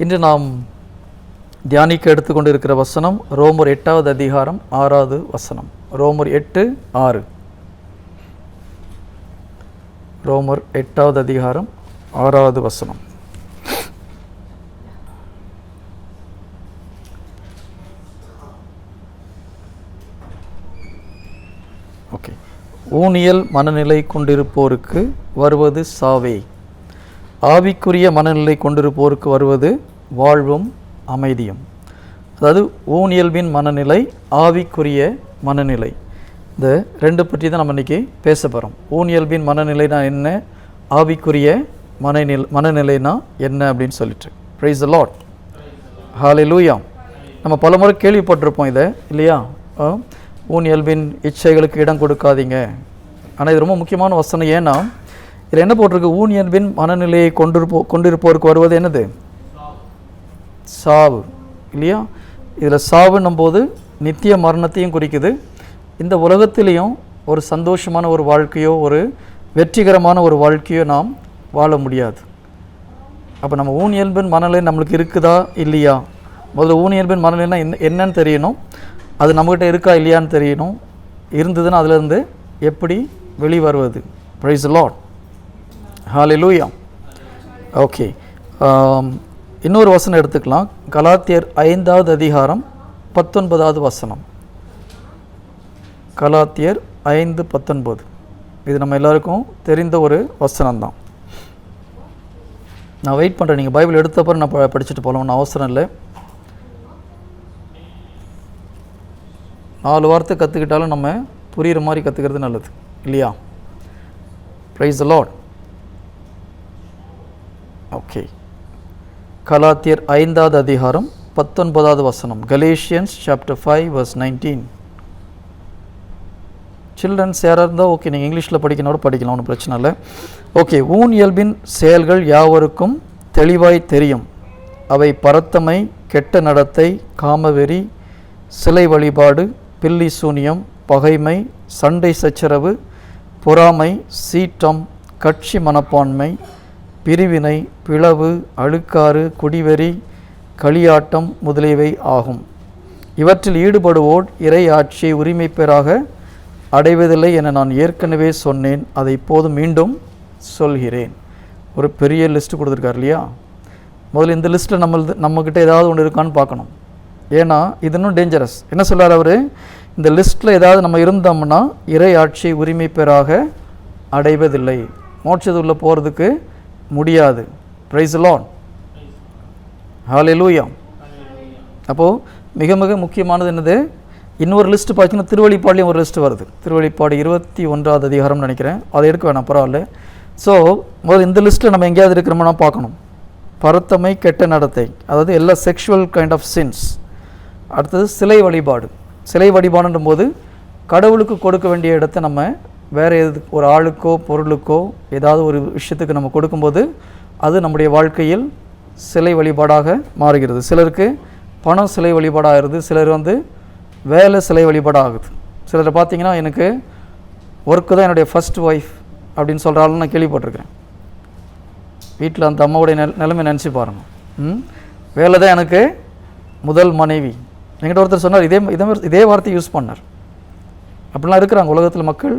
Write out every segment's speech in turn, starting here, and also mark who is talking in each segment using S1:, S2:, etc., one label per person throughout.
S1: இன்று நாம் தியானிக்க எடுத்துக்கொண்டு இருக்கிற வசனம் ரோமர் 8வது அதிகாரம் 6வது வசனம். ரோமர் 8:6. ரோமர் 8வது அதிகாரம் 6வது வசனம். ஓகே. ஊனியல் மனநிலை கொண்டிருப்போருக்கு வருவது சாவே, ஆவிக்குரிய மனநிலை கொண்டிருப்போருக்கு வருவது வாழ்வும் அமைதியும். அதாவது ஊனியல்பின் மனநிலை, ஆவிக்குரிய மனநிலை, இந்த ரெண்டு பற்றி தான் நம்ம இன்றைக்கி பேச போகிறோம். ஊனியல்பின் மனநிலைனா என்ன, ஆவிக்குரிய மனநிலைனா என்ன அப்படின்னு சொல்லிட்டு. Price the Lord, hallelujah. நம்ம பல முறை கேள்விப்பட்டிருப்போம் இதை, இல்லையா? ஊனியல்பின் இச்சைகளுக்கு இடம் கொடுக்காதீங்க. ஆனால் இது ரொம்ப முக்கியமான வசனம். ஏன்னா இதில் என்ன போட்டிருக்கு? ஊனியல்பின் மனநிலையை கொண்டிருப்போருக்கு வருவது என்னது? சாவு, இல்லையா? இதில் சாவுன்னும் போது நித்திய மரணத்தையும் குறிக்குது. இந்த உலகத்திலையும் ஒரு சந்தோஷமான ஒரு வாழ்க்கையோ ஒரு வெற்றிகரமான ஒரு வாழ்க்கையோ நாம் வாழ முடியாது. அப்போ நம்ம ஊனியல்பின் மனநிலை நம்மளுக்கு இருக்குதா இல்லையா? முதல்ல ஊனியல்பின் மனநிலைனா என்னன்னு தெரியணும். அது நம்மகிட்ட இருக்கா இல்லையான்னு தெரியணும். இருந்ததுன்னா அதிலிருந்து எப்படி வெளிவருவது? Praise the Lord, hallelujah. Okay, இன்னொரு வசனம் எடுத்துக்கலாம். கலாத்தியர் 5வது அதிகாரம் 19வது வசனம். கலாத்தியர் 5:19. இது நம்ம எல்லாருக்கும் தெரிந்த ஒரு வசனம்தான். நான் வெயிட் பண்ணுறேன், நீங்கள் பைபிள் எடுத்தப்பறம் நான் படிச்சுட்டு போகலாம்னு அவசரம் இல்லை. 4 வார்த்தை கற்றுக்கிட்டாலும் நம்ம புரிகிற மாதிரி கற்றுக்கிறது நல்லது, இல்லையா? Price the Lord. ஓகே, கலாத்தியர் 5வது அதிகாரம் 19வது வசனம். Galatians chapter 5 verse 19. சில்ட்ரன்ஸ் யாராக இருந்தால் ஓகே, நீங்கள் இங்கிலீஷில் படிக்கணும் படிக்கலாம், ஒன்றும் பிரச்சனை இல்லை. ஓகே. ஊனியல்பின் செயல்கள் யாவருக்கும் தெளிவாய் தெரியும். அவை பரத்தமை, கெட்ட நடத்தை, காமவெறி, சிலை வழிபாடு, பில்லி சூனியம், பகைமை, சண்டை சச்சரவு, பொறாமை, சீற்றம், கட்சி மனப்பான்மை, பிரிவினை, பிளவு, அழுக்காறு, குடிவெறி, களியாட்டம் முதலியவை ஆகும். இவற்றில் ஈடுபடுவோர் இறை ஆட்சியை உரிமை பெறாக அடைவதில்லை என நான் ஏற்கனவே சொன்னேன். அதை இப்போது மீண்டும் சொல்கிறேன். ஒரு பெரிய லிஸ்ட்டு கொடுத்துருக்காரு, இல்லையா? முதல்ல இந்த லிஸ்ட்டில் நம்மக்கிட்ட ஏதாவது ஒன்று இருக்கான்னு பார்க்கணும். ஏன்னா இது இன்னும் டேஞ்சரஸ். என்ன சொல்கிறார் அவர்? இந்த லிஸ்ட்டில் ஏதாவது நம்ம இருந்தோம்னா இறை ஆட்சியை உரிமை பெறாக அடைவதில்லை, மோட்சத்துக்குள்ளே போகிறதுக்கு முடியாது. Price the Lord, hallelujah. அப்போது மிக மிக முக்கியமானது என்னது? இன்னொரு லிஸ்ட்டு பார்த்தீங்கன்னா திருவழிப்பாடுலேயும் ஒரு லிஸ்ட்டு வருது. திருவழிப்பாடு 21வது அதிகாரம்னு நினைக்கிறேன். அதை எடுக்க வேணாம், பரவாயில்ல. ஸோ முதல்ல இந்த லிஸ்ட்டில் நம்ம எங்கேயாவது இருக்கிறோம்னா பார்க்கணும். பரத்தமை, கெட்ட நடத்தை, அதாவது எல்லா செக்ஷுவல் கைண்ட் ஆஃப் சின்ஸ். அடுத்தது சிலை வழிபாடு. சிலை வழிபாடுன்ற போது கடவுளுக்கு கொடுக்க வேண்டிய இடத்த நம்ம வேறு ஒரு ஆளுக்கோ பொருளுக்கோ ஏதாவது ஒரு விஷயத்துக்கு நம்ம கொடுக்கும்போது அது நம்முடைய வாழ்க்கையில் சிலை வழிபாடாக மாறுகிறது. சிலருக்கு பணம் சிலை வழிபாடாகிறது, சிலர் வேலை சிலை வழிபாடாகுது. சிலரை பார்த்தீங்கன்னா எனக்கு ஒர்க்கு தான் என்னுடைய ஃபஸ்ட் ஒய்ஃப் அப்படின்னு சொல்கிறாலும் நான் கேள்விப்பட்டிருக்கிறேன். வீட்டில் அந்த அம்மாவுடைய நிலைமை நினச்சி பாருங்கள். வேலை தான் எனக்கு முதல் மனைவி. என்கிட்ட ஒருத்தர் சொன்னார், இதே வார்த்தை யூஸ் பண்ணார். அப்படிலாம் இருக்கிறாங்க உலகத்தில் மக்கள்.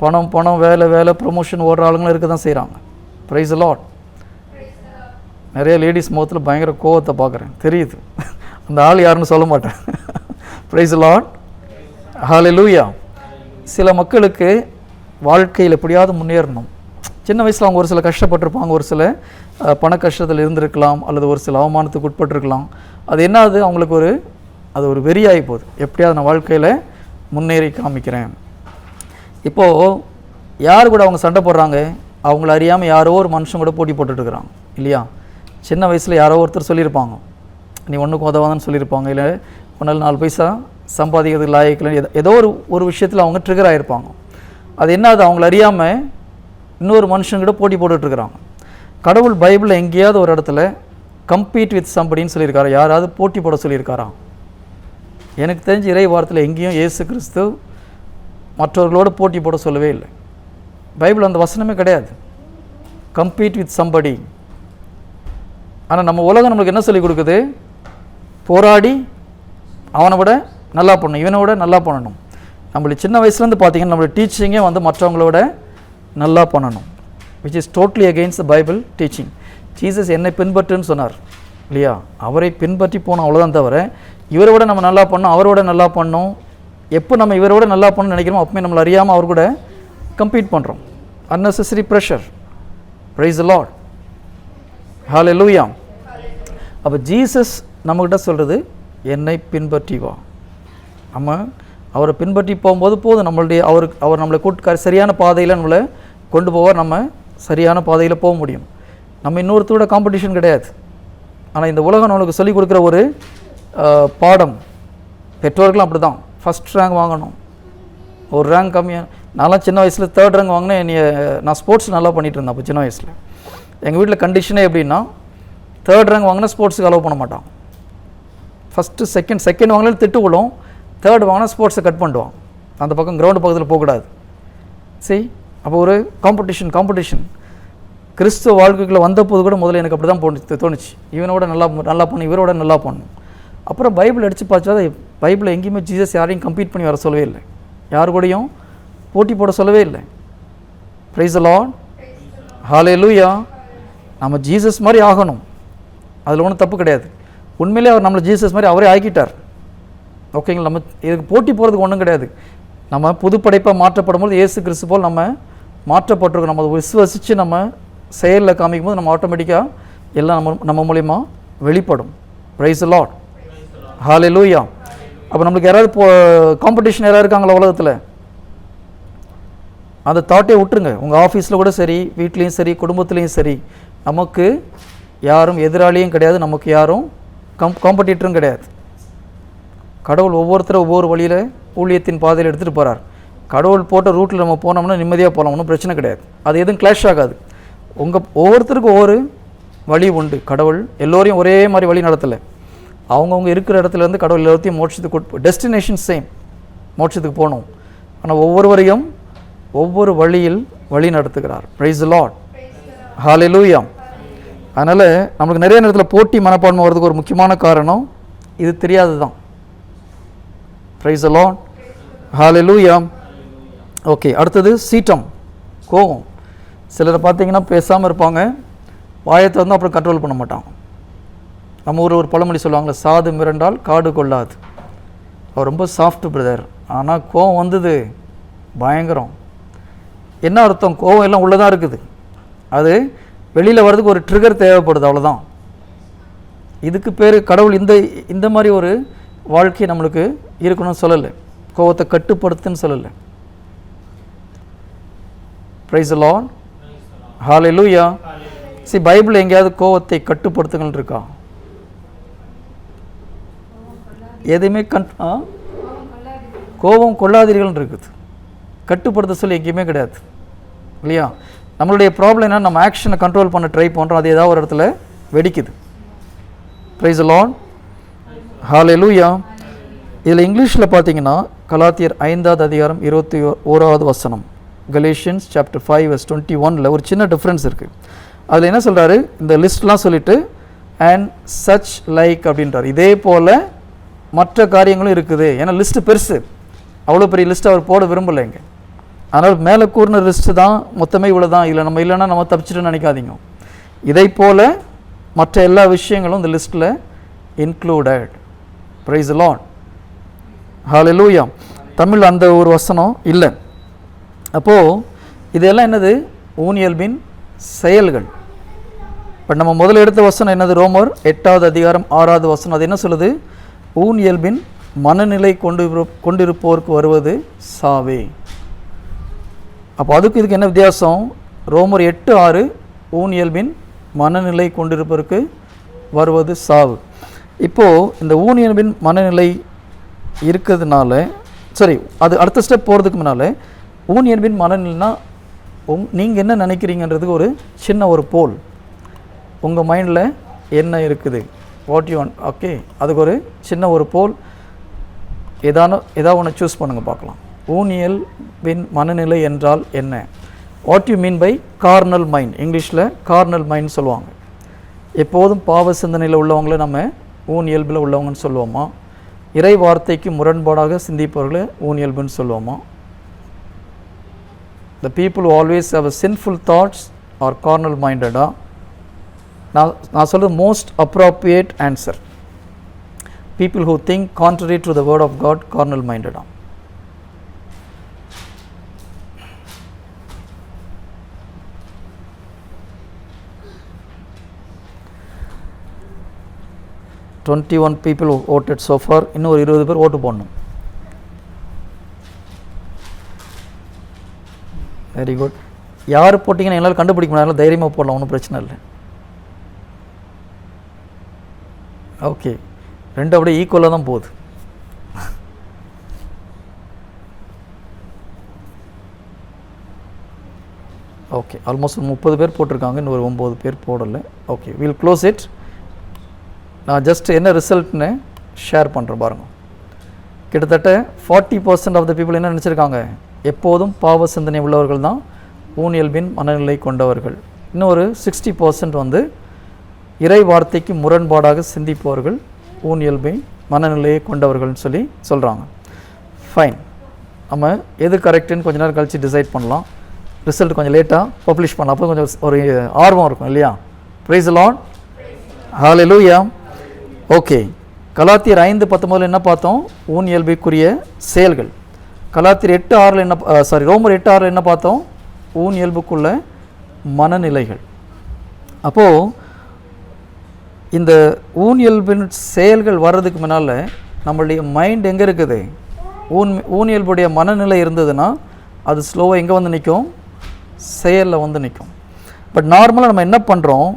S1: பணம் பணம், வேலை வேலை, ப்ரொமோஷன் ஓடுற ஆளுங்களும் இருக்க தான் செய்கிறாங்க. Price the Lord. நிறைய லேடிஸ் முகத்தில் பயங்கர கோவத்தை பார்க்குறேன், தெரியுது. அந்த ஆள் யாருன்னு சொல்ல மாட்டேன். பிரைஸ் தி லார்ட், ஹல்லேலூயா. சில மக்களுக்கு வாழ்க்கையில் எப்படியாவது முன்னேறணும். சின்ன வயசில் அவங்க ஒரு சில கஷ்டப்பட்டிருப்பாங்க, ஒரு சில பண கஷ்டத்தில் இருந்திருக்கலாம், அல்லது ஒரு சில அவமானத்துக்கு உட்பட்டிருக்கலாம். அது என்னது, அவங்களுக்கு அது ஒரு வெறியாகி போகுது. எப்படியாவது நான் வாழ்க்கையில் முன்னேறி காமிக்கிறேன். இப்போது யார் கூட அவங்க சண்டை போடுறாங்க? அவங்கள அறியாமல் யாரோ ஒரு மனுஷன் கூட போட்டி போட்டுட்ருக்குறாங்க, இல்லையா? சின்ன வயசில் யாரோ ஒருத்தர் சொல்லியிருப்பாங்க, நீ ஒன்றுக்கு உதவாதான்னு சொல்லியிருப்பாங்க. இல்லை ஒன்றால் 4 பைசா சம்பாதிக்கிறதுக்கு லாயக்கில் ஏதோ ஒரு விஷயத்தில் அவங்க ட்ரிகர் ஆகிருப்பாங்க. அது என்னது, அவங்கள அறியாமல் இன்னொரு மனுஷங்கிட்ட போட்டி போட்டுட்ருக்குறாங்க. கடவுள் பைபிளில் எங்கேயாவது ஒரு இடத்துல கம்பீட் வித் சம்படின்னு சொல்லியிருக்காரா? யாராவது போட்டி போட சொல்லியிருக்காரா? எனக்கு தெரிஞ்ச இறை வார்த்தையில் எங்கேயும் இயேசு கிறிஸ்து மற்றவர்களோடு போட்டி போட சொல்லவே இல்லை. பைபிள் அந்த வசனமே கிடையாது. Compete with somebody. ஆனால் நம்ம உலகம் நம்மளுக்கு என்ன சொல்லிக் கொடுக்குது? போராடி அவனை விட நல்லா பண்ணணும், இவனை விட நல்லா பண்ணணும். நம்மளுக்கு சின்ன வயசுலேருந்து பார்த்தீங்கன்னா நம்மளுடைய டீச்சிங்கே வந்து மற்றவங்களோட நல்லா பண்ணணும், which is totally against the Bible teaching. Jesus என்னை பின்பற்றுன்னு சொன்னார் இல்லையா? அவரை பின்பற்றி போனோம், அவ்வளோதான். தவிர இவரை விட நம்ம நல்லா பண்ணோம், அவரோட நல்லா பண்ணோம். எப்போ நம்ம இவரோட நல்லா பண்ணணும்னு நினைக்கிறோமோ அப்பவுமே நம்மளை அறியாமல் அவர் கூட கம்பீட் பண்ணுறோம். unnecessary pressure. Praise the Lord. Hallelujah. அப்போ ஜீசஸ் நம்மகிட்ட சொல்கிறது என்னை பின்பற்றி வா. நம்ம அவரை பின்பற்றி போகும்போது போதும், நம்மளுடைய அவர் நம்மளை சரியான பாதையில் நம்மளை கொண்டு போவார், நம்ம சரியான பாதையில் போக முடியும். நம்ம இன்னொருத்தரோட காம்படிஷன் கிடையாது. ஆனால் இந்த உலகம் நம்மளுக்கு சொல்லிக் கொடுக்குற ஒரு பாடம், பெற்றோர்களும் அப்படி தான். ஃபஸ்ட் ரேங்க் வாங்கணும், ஒரு ரேங்க் கம்மியாக. நான்லாம் சின்ன வயசில் 3rd ரேங்க் வாங்கினேன். நான் ஸ்போர்ட்ஸ் நல்லா பண்ணிகிட்டு இருந்தேன் அப்போ சின்ன வயசில். எங்கள் வீட்டில் கண்டிஷனே எப்படின்னா 3rd ரேங்க் வாங்கினா ஸ்போர்ட்ஸுக்கு அலோவ் பண்ண மாட்டான். ஃபஸ்ட்டு செகண்ட் வாங்கினாலும் திட்டு விழும், 3rd வாங்கினா ஸ்போர்ட்ஸை கட் பண்ணுவான். அந்த பக்கம் கிரவுண்டு பக்கத்தில் போகக்கூடாது. சரி, அப்போ ஒரு காம்படிஷன் கிறிஸ்துவ வாழ்க்கைக்குள்ளே வந்தபோது கூட முதல்ல எனக்கு அப்படி தான் தோணுச்சு. இவனோட நல்லா பண்ணணும், இவரோட நல்லா பண்ணணும். அப்புறம் பைபிள் அடித்து பார்த்தா பைபிளில் எங்கேயுமே ஜீசஸ் யாரையும் கம்பீட் பண்ணி வர சொல்லவே இல்லை, யாரு கூடயும் போட்டி போட சொல்லவே இல்லை. Praise the Lord. ஹல்லேலூயா. நம்ம ஜீசஸ் மாதிரி ஆகணும், அதில் ஒன்றும் தப்பு கிடையாது. உண்மையிலே அவர் நம்மளை ஜீசஸ் மாதிரி அவரே ஆக்கிட்டார். ஓகேங்களா? நம்ம இதுக்கு போட்டி போகிறதுக்கு ஒன்றும் கிடையாது. நம்ம புதுப்படைப்பாக மாற்றப்படும் போது இயேசு கிறிஸ்து போல் நம்ம மாற்றப்பட்டிருக்கோம். நம்ம விசுவசித்து நம்ம செயலில் காமிக்கும் போது நம்ம ஆட்டோமேட்டிக்காக எல்லாம் நம்ம மூலிமா வெளிப்படும். Praise the Lord. ஹல்லேலூயா. அப்போ நம்மளுக்கு யாராவது காம்படிஷன் யாராவது இருக்காங்களா உலகத்தில்? அந்த தாட்டே விட்டுருங்க. உங்கள் ஆஃபீஸில் கூட சரி, வீட்லேயும் சரி, குடும்பத்துலேயும் சரி, நமக்கு யாரும் எதிராளியும் கிடையாது, நமக்கு யாரும் காம்படிட்டரும் கிடையாது. கடவுள் ஒவ்வொருத்தரும் ஒவ்வொரு வழியில் ஊழியத்தின் பாதையில் எடுத்துகிட்டு போகிறார். கடவுள் போட்ட ரூட்டில் நம்ம போனோம்னா நிம்மதியாக போகலாம், ஒன்றும் பிரச்சனை கிடையாது. அது எதுவும் கிளாஷ் ஆகாது. ஒவ்வொருத்தருக்கும் ஒவ்வொரு வழி உண்டு. கடவுள் எல்லோரையும் ஒரே மாதிரி வழி நடத்தலை. அவங்கவுங்க இருக்கிற இடத்துலேருந்து கடவுள் எல்லாத்தையும் மோட்சத்துக்கு டெஸ்டினேஷன் சேம், மோட்சத்துக்கு போகணும். ஆனால் ஒவ்வொருவரையும் ஒவ்வொரு வழியில் வழி நடத்துகிறார். Praise the Lord. ஹல்லேலூயா. அதனால் நம்மளுக்கு நிறைய நேரத்தில் போட்டி மனப்பான்மை வர்றதுக்கு ஒரு முக்கியமான காரணம் இது தெரியாது தான். Price the Lord. Hallelujah. Okay, அடுத்தது சீற்றம், கோபம். சிலரை பார்த்தீங்கன்னா பேசாமல் இருப்பாங்க, வாயத்தை வந்து அப்புறம் கண்ட்ரோல் பண்ண மாட்டாங்க. நம்ம ஒரு பழமொழி சொல்லுவாங்களே, சாது மிரண்டால் காடு கொள்ளாது. அவர் ரொம்ப சாஃப்ட் பிரதர், ஆனால் கோவம் வந்தது பயங்கரம். என்ன அர்த்தம்? கோவம் எல்லாம் உள்ளே தான் இருக்குது, அது வெளியில் வர்றதுக்கு ஒரு ட்ரிகர் தேவைப்படுது, அவ்வளோதான். இதுக்கு பேர் கடவுள் இந்த மாதிரி ஒரு வாழ்க்கை நம்மளுக்கு இருக்கணும்னு சொல்லலை, கோவத்தை கட்டுப்படுத்துன்னு சொல்லலை. Praise the Lord. ஹல்லேலூயா. சரி, பைபிள் எங்கேயாவது கோவத்தை கட்டுப்படுத்துங்கள் இருக்கா? எதுவுமே கோபம் கொள்ளாதீர்கள் இருக்குது, கட்டுப்படுத்த சொல்லி எங்கேயுமே கிடையாது இல்லையா? நம்மளுடைய ப்ராப்ளம் என்ன, நம்ம ஆக்ஷனை கண்ட்ரோல் பண்ண ட்ரை பண்ணுறோம், அது ஏதாவது ஒரு இடத்துல வெடிக்குது. Praise the Lord. ஹல்லேலூயா. இதில் இங்கிலீஷில் பார்த்தீங்கன்னா கலாத்தியர் 5வது அதிகாரம் 21வது வசனம், கலேஷியன்ஸ் சாப்டர் 5 verse 21 ஒரு சின்ன டிஃப்ரென்ஸ் இருக்குது. அதில் என்ன சொல்கிறாரு, இந்த லிஸ்ட்லாம் சொல்லிவிட்டு அண்ட் சச் லைக் அப்படின்றார். இதே போல் மற்ற காரியங்களும் இருக்குது. ஏன்னா லிஸ்ட்டு பெருசு, அவ்வளோ பெரிய லிஸ்ட்டு அவர் போட விரும்பலைங்க. அதனால் மேலே கூறின லிஸ்ட்டு தான் மொத்தமே இவ்வளோ தான், இல்லை நம்ம இல்லைன்னா நம்ம தப்பிச்சுட்டு நினைக்காதீங்க. இதை போல் மற்ற எல்லா விஷயங்களும் இந்த லிஸ்ட்டில் included. Praise the Lord. Hallelujah. Tamil அந்த ஒரு வசனம் இல்லை. அப்போது இதெல்லாம் என்னது, ஊனியல்பின் செயல்கள். பட் நம்ம முதல்ல எடுத்த வசனம் என்னது, ரோமர் 8வது அதிகாரம் 6வது வசனம். அது என்ன சொல்லுது, ஊனியல்பின் மனநிலை கொண்டிருப்போருக்கு வருவது சாவே. அப்போ அதுக்கு இதுக்கு என்ன வித்தியாசம்? ரோமர் 8:6 ஊனியல்பின் மனநிலை கொண்டிருப்போருக்கு வருவது சாவு. இப்போது இந்த ஊனியல்பின் மனநிலை இருக்கிறதுனால, சரி, அது அடுத்த ஸ்டெப் போகிறதுக்கு முன்னால் ஊனியல்பின் மனநிலைனா நீங்கள் என்ன நினைக்கிறீங்கன்றதுக்கு ஒரு சின்ன ஒரு போல், உங்கள் மைண்டில் என்ன இருக்குது, வாட் யூ வாண்ட். ஓகே, அதுக்கு ஒரு சின்ன ஒரு போல், ஏதாவது ஒன்று சூஸ் பண்ணுங்கள் பார்க்கலாம். ஊனியல்பின் மனநிலை என்றால் என்ன? What you mean by carnal mind? இங்கிலீஷில் கார்னல் மைண்ட் சொல்லுவாங்க. எப்போதும் பாவ சிந்தனையில் உள்ளவங்கள நம்ம ஊன் இயல்பில் உள்ளவங்கன்னு சொல்லுவோமா? இறை வார்த்தைக்கு முரண்பாடாக சிந்திப்பவர்களை ஊன் இயல்புன்னு சொல்லுவோமா? The people who always have a sinful thoughts or carnal minded. நான் சொல்கிறது most appropriate answer. People who think contrary to the word of God, carnal minded. Twenty-one people who voted so far. இன்னும் ஒரு 20 பேர் ஓட்டு போடணும். Very good. யார் போட்டிங்கன்னு என்னால் கண்டுபிடிக்க முடியாது, தைரியமாக போடலாம், ஒன்றும் பிரச்சனை இல்லை. ஓகே, ரெண்டு அப்படியே ஈக்குவலாக தான் போகுது. ஓகே, ஆல்மோஸ்ட் 30 பேர் போட்டிருக்காங்க, இன்னும் ஒரு 9 பேர் போடலை. Okay, will close it. நான் ஜஸ்ட் என்ன ரிசல்ட்னு ஷேர் பண்ணுறேன் பாருங்கள். கிட்டத்தட்ட 40% ஆஃப் த பீப்புள் என்ன நினச்சிருக்காங்க? எப்போதும் பாவ சிந்தனை உள்ளவர்கள் தான் ஊன் இயல்பின் மனநிலை கொண்டவர்கள். இன்னொரு 60% வந்து இறை வார்த்தைக்கு முரண்பாடாக சிந்திப்பவர்கள் ஊன் இயல்பின் மனநிலையை கொண்டவர்கள்னு சொல்கிறாங்க. ஃபைன், நம்ம எது கரெக்டுன்னு கொஞ்ச நேரம் கழித்து டிசைட் பண்ணலாம். ரிசல்ட் கொஞ்சம் லேட்டாக பப்ளிஷ் பண்ணலாம், அப்போ கொஞ்சம் ஒரு ஆர்வம் இருக்கும் இல்லையா? Price the Lord, hallelujah. Okay, கலாத்தியர் 5:19 என்ன பார்த்தோம்? ஊன் இயல்புக்குரிய செயல்கள். கலாத்தியர் 8:6 என்ன, ரோமர் 8:6 என்ன பார்த்தோம்? ஊன் இயல்புக்குள்ள மனநிலைகள். அப்போது இந்த ஊன் இயல்பின் செயல்கள் வர்றதுக்கு முன்னால் நம்மளுடைய மைண்ட் எங்கே இருக்குது? ஊன் இயல்புடைய மனநிலை இருந்ததுன்னா அது ஸ்லோவாக எங்கே வந்து நிற்கும்? செயலில் வந்து நிற்கும். பட் நார்மலாக நம்ம என்ன பண்ணுறோம்?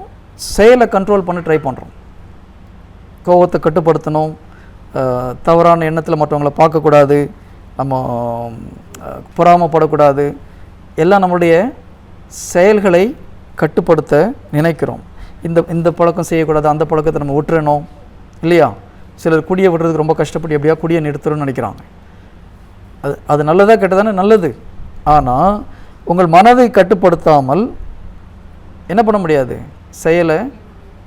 S1: செயலை கண்ட்ரோல் பண்ண ட்ரை பண்ணுறோம். கோபத்தை கட்டுப்படுத்தணும், தவறான எண்ணத்தில் மற்றவங்கள பார்க்கக்கூடாது, நம்ம பொறாமப்படக்கூடாது, எல்லாம் நம்மளுடைய செயல்களை கட்டுப்படுத்த நினைக்கிறோம். இந்த பழக்கம் செய்யக்கூடாது, அந்த பழக்கத்தை நம்ம விட்டுறணும் இல்லையா? சிலர் குடியை விடுறதுக்கு ரொம்ப கஷ்டப்பட்டு எப்படியா குடியை நிறுத்தணும்னு நினைக்கிறாங்க. அது நல்லதாக கெட்டதானே? நல்லது. ஆனால் உங்கள் மனதை கட்டுப்படுத்தாமல் என்ன பண்ண முடியாது? செயலை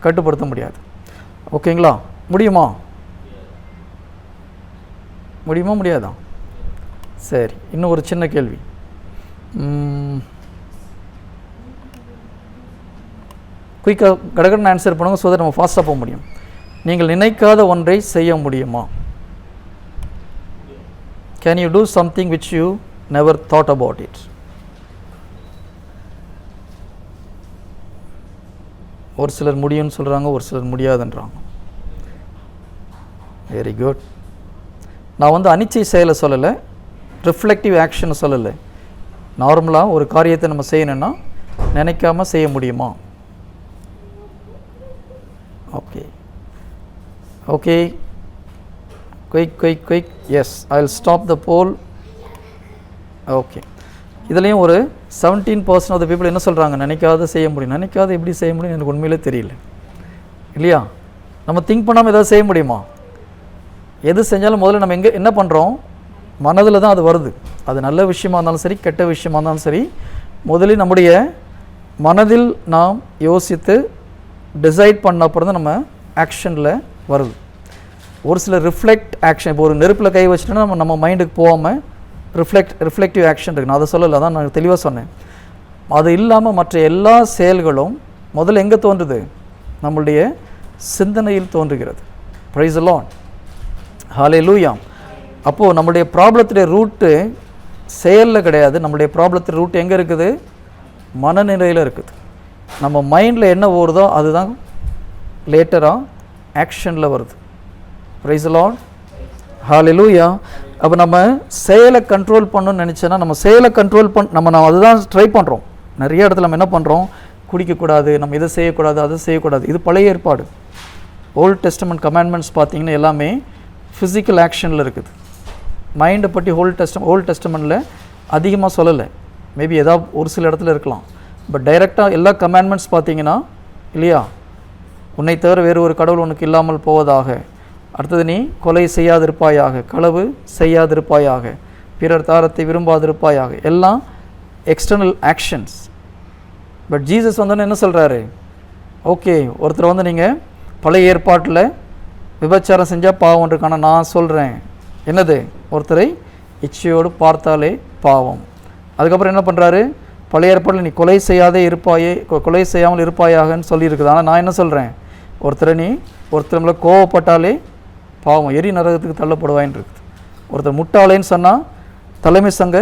S1: கட்டுப்படுத்த முடியாது. ஓகேங்களா? முடியுமா? முடியாதா? சரி, இன்னும் ஒரு சின்ன கேள்வி. குயிக்காக கடகடன் ஆன்சர் பண்ணுங்க, ஸோ தட் நம்ம ஃபாஸ்ட்டாக போக முடியும். நீங்கள் நினைக்காத ஒன்றை செய்ய முடியுமா? Can you do something which you never thought about it? ஒரு சிலர் முடியும்னு சொல்கிறாங்க, ஒரு சிலர் முடியாதுன்றாங்க. Very good. நான் வந்து அனிச்சை செயலை சொல்லலை, ரிஃப்ளெக்டிவ் ஆக்ஷனை சொல்லலை. நார்மலாக ஒரு காரியத்தை நம்ம செய்யணும்னா நினைக்காம செய்ய முடியுமா? Okay okay, quick. Yes, I will stop the poll. Okay, இதுலேயும் ஒரு 17% ஆஃப் த பீப்புள் என்ன சொல்கிறாங்க? நினைக்காத செய்ய முடியும். நினைக்காத எப்படி செய்ய முடியும்? எனக்கு உண்மையிலே தெரியல இல்லையா? நம்ம திங்க் பண்ணாமல் ஏதாவது செய்ய முடியுமா? எது செஞ்சாலும் முதல்ல நம்ம என்ன பண்ணுறோம்? மனதில் தான் அது வருது. அது நல்ல விஷயமா இருந்தாலும் சரி, கெட்ட விஷயமா இருந்தாலும் சரி, முதலில் நம்முடைய மனதில் நாம் யோசித்து டிசைட் பண்ண அப்புறம் தான் நம்ம ஆக்ஷனில் வருது. ஒரு சில ரிஃப்ளெக்ட் ஆக்ஷன், இப்போ ஒரு நெருப்பில் கை வச்சுட்டோன்னா நம்ம மைண்டுக்கு போகாமல் ரிஃப்ளெக்டிவ் ஆக்ஷன் இருக்குது. நான் அதை சொல்லலை, அதான் நான் தெளிவாக சொன்னேன். அது இல்லாமல் மற்ற எல்லா செயல்களும் முதல்ல எங்கே தோன்றுது? நம்மளுடைய சிந்தனையில் தோன்றுகிறது. Price the Lord, hallelujah. அப்போது நம்மளுடைய ப்ராப்ளத்துடைய ரூட்டு செயலில் கிடையாது. நம்மளுடைய ப்ராப்ளத்துடைய ரூட் எங்கே இருக்குது? மனநிலையில் இருக்குது. நம்ம மைண்டில் என்ன ஓடுதோ அதுதான் லேட்டராக ஆக்ஷனில் வருது. Price the Lord, hallelujah. அப்போ நம்ம செயலை கண்ட்ரோல் பண்ணணும்னு நினச்சோன்னா நம்ம செயலை கண்ட்ரோல் நம்ம அதுதான் ட்ரை பண்ணுறோம். நிறைய இடத்துல நம்ம என்ன பண்ணுறோம்? குடிக்கக்கூடாது, நம்ம இதை செய்யக்கூடாது, அதை செய்யக்கூடாது. இது பழைய ஏற்பாடு. ஓல்ட் டெஸ்டமெண்ட் கமாண்ட்மெண்ட்ஸ் பார்த்தீங்கன்னா எல்லாமே ஃபிசிக்கல் ஆக்ஷனில் இருக்குது. மைண்டை பற்றி ஓல்ட் டெஸ்டமெண்ட்டில் அதிகமாக சொல்லலை. மேபி ஏதாவது ஒரு சில இடத்துல இருக்கலாம். பட் டைரெக்டாக எல்லா கமாண்ட்மெண்ட்ஸ் பார்த்தீங்கன்னா இல்லையா? உன்னை தவிர வேறு ஒரு கடவுள் உனக்கு இல்லாமல் போவதாக, அடுத்தது நீ கொலை செய்யாதிருப்பாயாக, களவு செய்யாதிருப்பாயாக, பிறர் தாரத்தை விரும்பாதிருப்பாயாக, எல்லாம் எக்ஸ்டர்னல் ஆக்ஷன்ஸ். பட் ஜீசஸ் வந்தோன்னு என்ன சொல்கிறாரு? ஓகே, ஒருத்தர் வந்து நீங்கள் பழைய ஏற்பாட்டில் விபச்சாரம் செஞ்சால் பாவம் இருக்கான, நான் சொல்கிறேன் என்னது, ஒருத்தரை இச்சையோடு பார்த்தாலே பாவம். அதுக்கப்புறம் என்ன பண்ணுறாரு, பழைய ஏற்பாட்டில் நீ கொலை செய்யாதே இருப்பாயே, கொலை செய்யாமல் இருப்பாயாகன்னு சொல்லியிருக்குது. ஆனால் நான் என்ன சொல்கிறேன், ஒருத்தர் மேலே கோவப்பட்டாலே பாவம், எரி நரகத்துக்கு தள்ளப்படுவாயின்னு இருக்குது. ஒருத்தர் முட்டாளேன்னு சொன்னால் தலைமை சங்க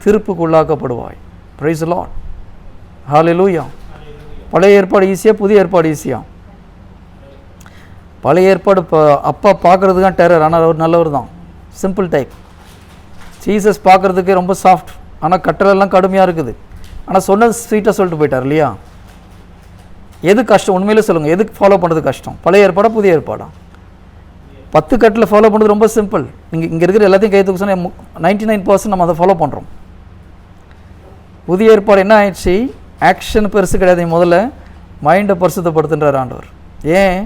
S1: திருப்புக்கு உள்ளாக்கப்படுவாய். பிரைஸ் தி லார்ட், ஹல்லேலூயா. பழைய ஏற்பாடு ஈஸியாக, புதிய ஏற்பாடு ஈஸியாக? பழைய ஏற்பாடு அப்பா பார்க்குறதுக்கு தான் டெரர், ஆனால் அவர் நல்லவர் தான், சிம்பிள் டைப். ஜீசஸ் பார்க்குறதுக்கு ரொம்ப சாஃப்ட், ஆனால் கட்டளெல்லாம் கடுமையாக இருக்குது. ஆனால் சொன்னது ஸ்வீட்டாக சொல்லிட்டு போயிட்டார் இல்லையா? எது கஷ்டம் உண்மையிலே சொல்லுங்கள், எதுக்கு ஃபாலோ பண்ணுறது கஷ்டம், பழைய ஏற்பாடா புதிய ஏற்பாடா? 10 கட்டில் ஃபாலோ பண்ணுறது ரொம்ப சிம்பிள். நீங்கள் இங்கே இருக்கிற எல்லாத்தையும் கை தூக்க சொன்னால் 99% நம்ம அதை ஃபாலோ பண்ணுறோம். புதிய ஏற்பாடு என்ன ஆயிடுச்சு, ஆக்ஷன் பெருசு கிடையாது, முதல்ல மைண்டை பரிசுத்தப்படுத்துன்றார் ஆண்டவர். ஏன்,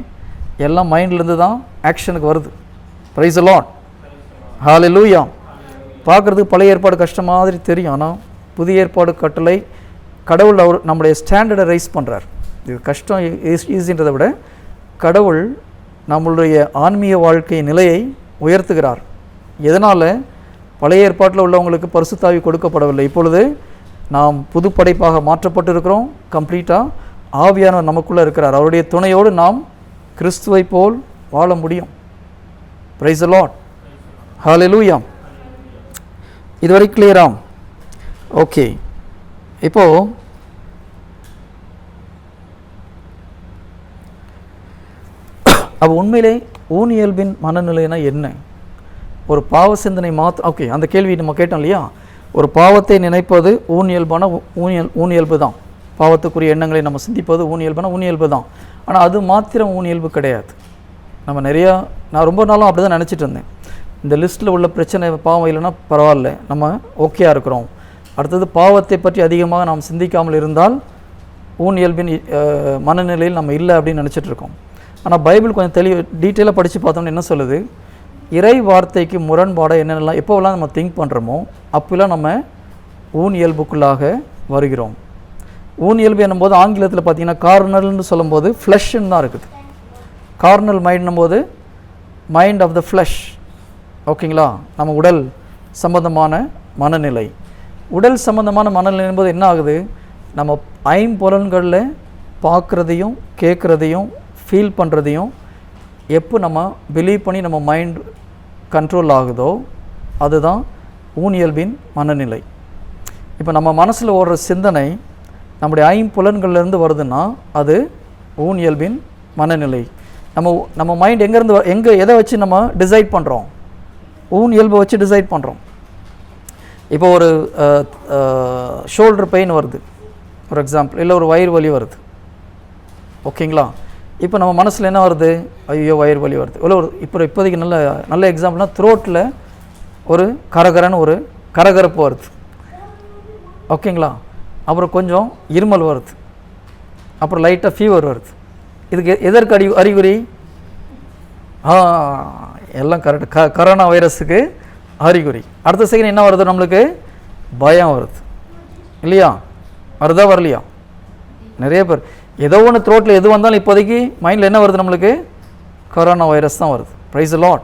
S1: எல்லாம் மைண்ட்லேருந்து தான் ஆக்ஷனுக்கு வருது. பிரைஸ் தி லார்ட், ஹல்லேலூயா. பார்க்குறதுக்கு பழைய ஏற்பாடு கஷ்டம் மாதிரி தெரியும், ஆனால் புதிய ஏற்பாடு கட்டளை கடவுள் அவர் நம்முடைய ஸ்டாண்டர்டை ரைஸ் பண்ணுறார். இது கஷ்டம் ஈஸின்றதை விட கடவுள் நம்மளுடைய ஆன்மீக வாழ்க்கை நிலையை உயர்த்துகிறார். எதனால், பழைய ஏற்பாட்டில் உள்ளவங்களுக்கு பரிசுத்தாவி கொடுக்கப்படவில்லை. இப்பொழுது நாம் புது படைப்பாக மாற்றப்பட்டு இருக்கிறோம். கம்ப்ளீட்டாக ஆவியானவர் நமக்குள்ளே இருக்கிறார். அவருடைய துணையோடு நாம் கிறிஸ்துவை போல் வாழ முடியும். பிரைஸ் தி லார்ட், ஹல்லேலூயா. இதுவரை கிளியரா? ஓகே, இப்போது அப்போ உண்மையிலே ஊன் இயல்பின் மனநிலைனா என்ன? ஒரு பாவ சிந்தனை ஓகே, அந்த கேள்வி நம்ம கேட்டோம் இல்லையா? ஒரு பாவத்தை நினைப்பது ஊன் இயல்பான ஊன் இயல்பு தான். பாவத்துக்குரிய எண்ணங்களை நம்ம சிந்திப்பது ஊன் இயல்பான ஊன் இயல்பு தான். ஆனால் அது மாத்திரம் ஊன் இயல்பு கிடையாது. நம்ம நான் ரொம்ப நாளும் அப்படி தான் நினச்சிட்டு இருந்தேன். இந்த லிஸ்ட்டில் உள்ள பிரச்சனை பாவம் இல்லைன்னா பரவாயில்ல, நம்ம ஓகேயாக இருக்கிறோம். அடுத்தது பாவத்தை பற்றி அதிகமாக நாம் சிந்திக்காமல் இருந்தால் ஊன் இயல்பின் மனநிலையில் நம்ம இல்லை அப்படின்னு நினச்சிட்டு இருக்கோம். ஆனால் பைபிள் கொஞ்சம் டீட்டெயிலாக படித்து பார்த்தோம்னா என்ன சொல்லுது, இறை வார்த்தைக்கு முரண்பாடாக என்னென்னலாம் எப்போவெல்லாம் நம்ம திங்க் பண்ணுறோமோ அப்போலாம் நம்ம ஊன் இயல்புக்குள்ளாக வருகிறோம். ஊன் இயல்பு என்னும்போது ஆங்கிலத்தில் பார்த்தீங்கன்னா கார்னல்னு சொல்லும்போது ஃப்ளஷ்ன்னு தான் இருக்குது. கார்னல் மைண்ட்னும் போது மைண்ட் ஆஃப் த ஃப்ளஷ். ஓகேங்களா? நம்ம உடல் சம்பந்தமான மனநிலை. உடல் சம்பந்தமான மனநிலை என்பது என்ன ஆகுது, நம்ம ஐம்புலன்களில் பார்க்குறதையும் கேட்குறதையும் ஃபீல் பண்ணுறதையும் எப்போ நம்ம பிலீவ் பண்ணி நம்ம மைண்ட் கண்ட்ரோல் ஆகுதோ அதுதான் ஊன் இயல்பின் மனநிலை. இப்போ நம்ம மனசில் ஓடுற சிந்தனை நம்முடைய ஐம்புலன்கள்லேருந்து வருதுன்னா அது ஊன் இயல்பின் மனநிலை. நம்ம மைண்ட் எங்கேருந்து எதை வச்சு நம்ம டிசைட் பண்ணுறோம், ஊன் இயல்பை வச்சு டிசைட் பண்ணுறோம். இப்போ ஒரு ஷோல்டர் பெயின் வருது ஃபார் எக்ஸாம்பிள், இல்லை ஒரு வயிறு வலி வருது. ஓகேங்களா? இப்போ நம்ம மனசில் என்ன வருது, ஐயோ வயிறு வலி வருது. இப்போதைக்கு நல்ல எக்ஸாம்பிள்னால் த்ரோட்டில் ஒரு கரகரப்பு வருது. ஓகேங்களா? அப்புறம் கொஞ்சம் இருமல் வருது, அப்புறம் லைட்டாக ஃபீவர் வருது. இதுக்கு எதற்கு அறிகுறி? எல்லாம் கரெக்டு, கரோனா வைரஸுக்கு அறிகுறி. அடுத்த செகண்ட் என்ன வருது, நம்மளுக்கு பயம் வருது இல்லையா? வருதா வரலையா? நிறைய பேர் ஏதோ ஒன்று த்ரோட்டில் எது வந்தாலும் இப்போதைக்கு மைண்டில் என்ன வருது, நம்மளுக்கு கரோனா வைரஸ் தான் வருது. ப்ரைஸ் தி லார்ட்.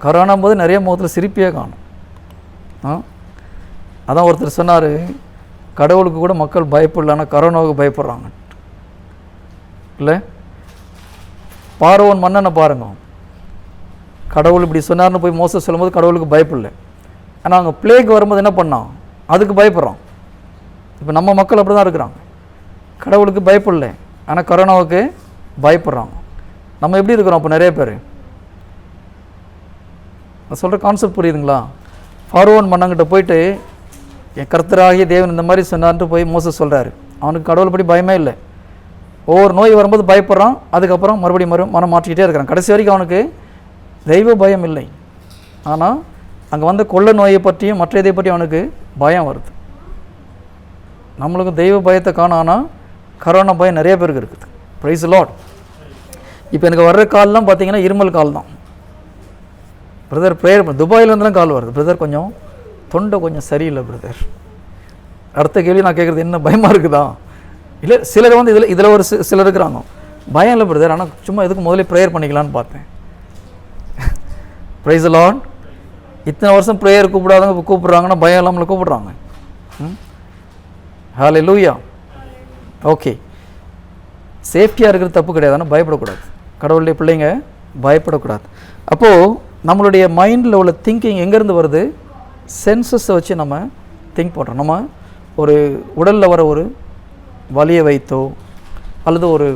S1: கரோனா போது நிறைய முகத்தில் சிரிப்பே காணும். அதான் ஒருத்தர் சொன்னார், கடவுளுக்கு கூட மக்கள் பயப்படல, கரோனாவுக்கு பயப்படுறாங்க. இல்லை, பார்வோன் மன்னனை பாருங்க, கடவுள் இப்படி சொன்னார்னு போய் மோச சொல்லும்போது கடவுளுக்கு பயப்படல. ஆனால் அங்கே பிளேக் வரும்போது என்ன பண்ணான், அதுக்கு பயப்படுறான். இப்போ நம்ம மக்கள் அப்படி தான் இருக்கிறாங்க, கடவுளுக்கு பயப்படல ஆனால் கரோனாவுக்கு பயப்படுறாங்க. நம்ம எப்படி இருக்கிறோம் அப்போ? நிறைய பேர் நான் சொல்கிற கான்செப்ட் புரியுதுங்களா? பார்வோன் மன்னங்கிட்ட போயிட்டு என் கர்த்தராகிய தேவன் இந்த மாதிரி சொன்னார்ன்ட்டு போய் மோச சொல்கிறாரு. அவனுக்கு கடவுள் படி பயமே இல்லை. ஒவ்வொரு நோய் வரும்போது பயப்படுறான், அதுக்கப்புறம் மறுபடியும் மனம் மாற்றிக்கிட்டே இருக்கிறான். கடைசி வரைக்கும் அவனுக்கு தெய்வ பயம் இல்லை. ஆனால் அங்கே வந்த கொள்ள நோயை பற்றியும் மற்ற இதை பற்றியும் அவனுக்கு பயம் வருது. நம்மளுக்கு தெய்வ பயத்தை காணும், ஆனால் கரோனா பயம் நிறைய பேருக்கு இருக்குது. ப்ரைஸ் தி லார்ட். இப்போ எனக்கு வர்ற கால்லாம் பார்த்தீங்கன்னா இருமல் கால் தான். பிரதர் ப்ரேயர் துபாயிலேருந்து தான் கால் வருது. பிரதர் கொஞ்சம் தொண்டை கொஞ்சம் சரியில்லை பிரதர். அடுத்த கேள்வி நான் கேட்குறது, என்ன பயமாக இருக்குதா? இல்லை சிலர் வந்து இதில் ஒரு சிலர் இருக்கிறாங்க, பயம் இல்லை பிரதர், ஆனால் சும்மா எதுக்கு முதல்ல ப்ரேயர் பண்ணிக்கலான்னு பார்த்தேன். Price the Lord. இத்தனை வருஷம் ப்ரேயர் கூப்பிடாதவங்க கூப்பிட்றாங்கன்னா பயம் இல்லாமல் கூப்பிட்றாங்க. ஹல்லேலூயா. ஓகே, சேஃப்டியாக இருக்கிறது தப்பு கிடையாது, ஆனால் பயப்படக்கூடாது. கடவுளுடைய பிள்ளைங்க பயப்படக்கூடாது. அப்போது நம்மளுடைய மைண்டில் உள்ள திங்கிங் எங்கேருந்து வருது? சென்சஸை வச்சு நம்ம திங்க் பண்ணுறோம். நம்ம ஒரு உடலில் வர ஒரு வலியை வைத்தோ அல்லது ஒரு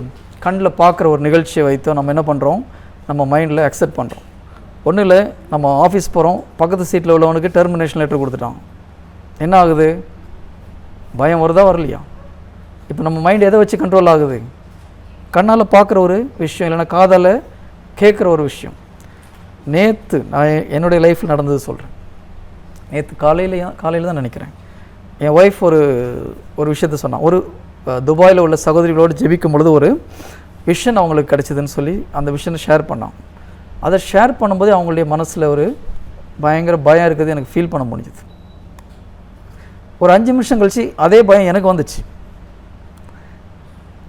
S1: கண்ணில் பார்க்குற ஒரு நிகழ்ச்சியை வைத்தோ நம்ம என்ன பண்ணுறோம்? நம்ம மைண்டில் அக்செப்ட் பண்ணுறோம். ஒன்றும் இல்லை, நம்ம ஆஃபீஸ் போகிறோம், பக்கத்து சீட்டில் உள்ளவனுக்கு டெர்மினேஷன் லெட்டர் கொடுத்துட்டான். என்ன ஆகுது? பயம் வருதா வரலையா? இப்போ நம்ம மைண்ட் எதை வச்சு கண்ட்ரோல் ஆகுது? கண்ணால் பார்க்குற ஒரு விஷயம், இல்லைன்னா காதால் கேட்குற ஒரு விஷயம். நேற்று நான் என்னுடைய லைஃப்பில் நடந்தது சொல்கிறேன். நேற்று காலையில் தான் நினைக்கிறேன், என் ஒய்ஃப் ஒரு விஷயத்த சொன்னான். ஒரு துபாயில் உள்ள சகோதரிகளோடு ஜெபிக்கும் பொழுது ஒரு விஷன் அவங்களுக்கு கிடச்சிதுன்னு சொல்லி அந்த விஷயத்தை ஷேர் பண்ணான். அதை ஷேர் பண்ணும்போது அவங்களுடைய மனசில் ஒரு பயங்கர பயம் இருக்குது எனக்கு ஃபீல் பண்ண முடிஞ்சுது. ஒரு 5 நிமிஷம் கழிச்சு அதே பயம் எனக்கு வந்துச்சு.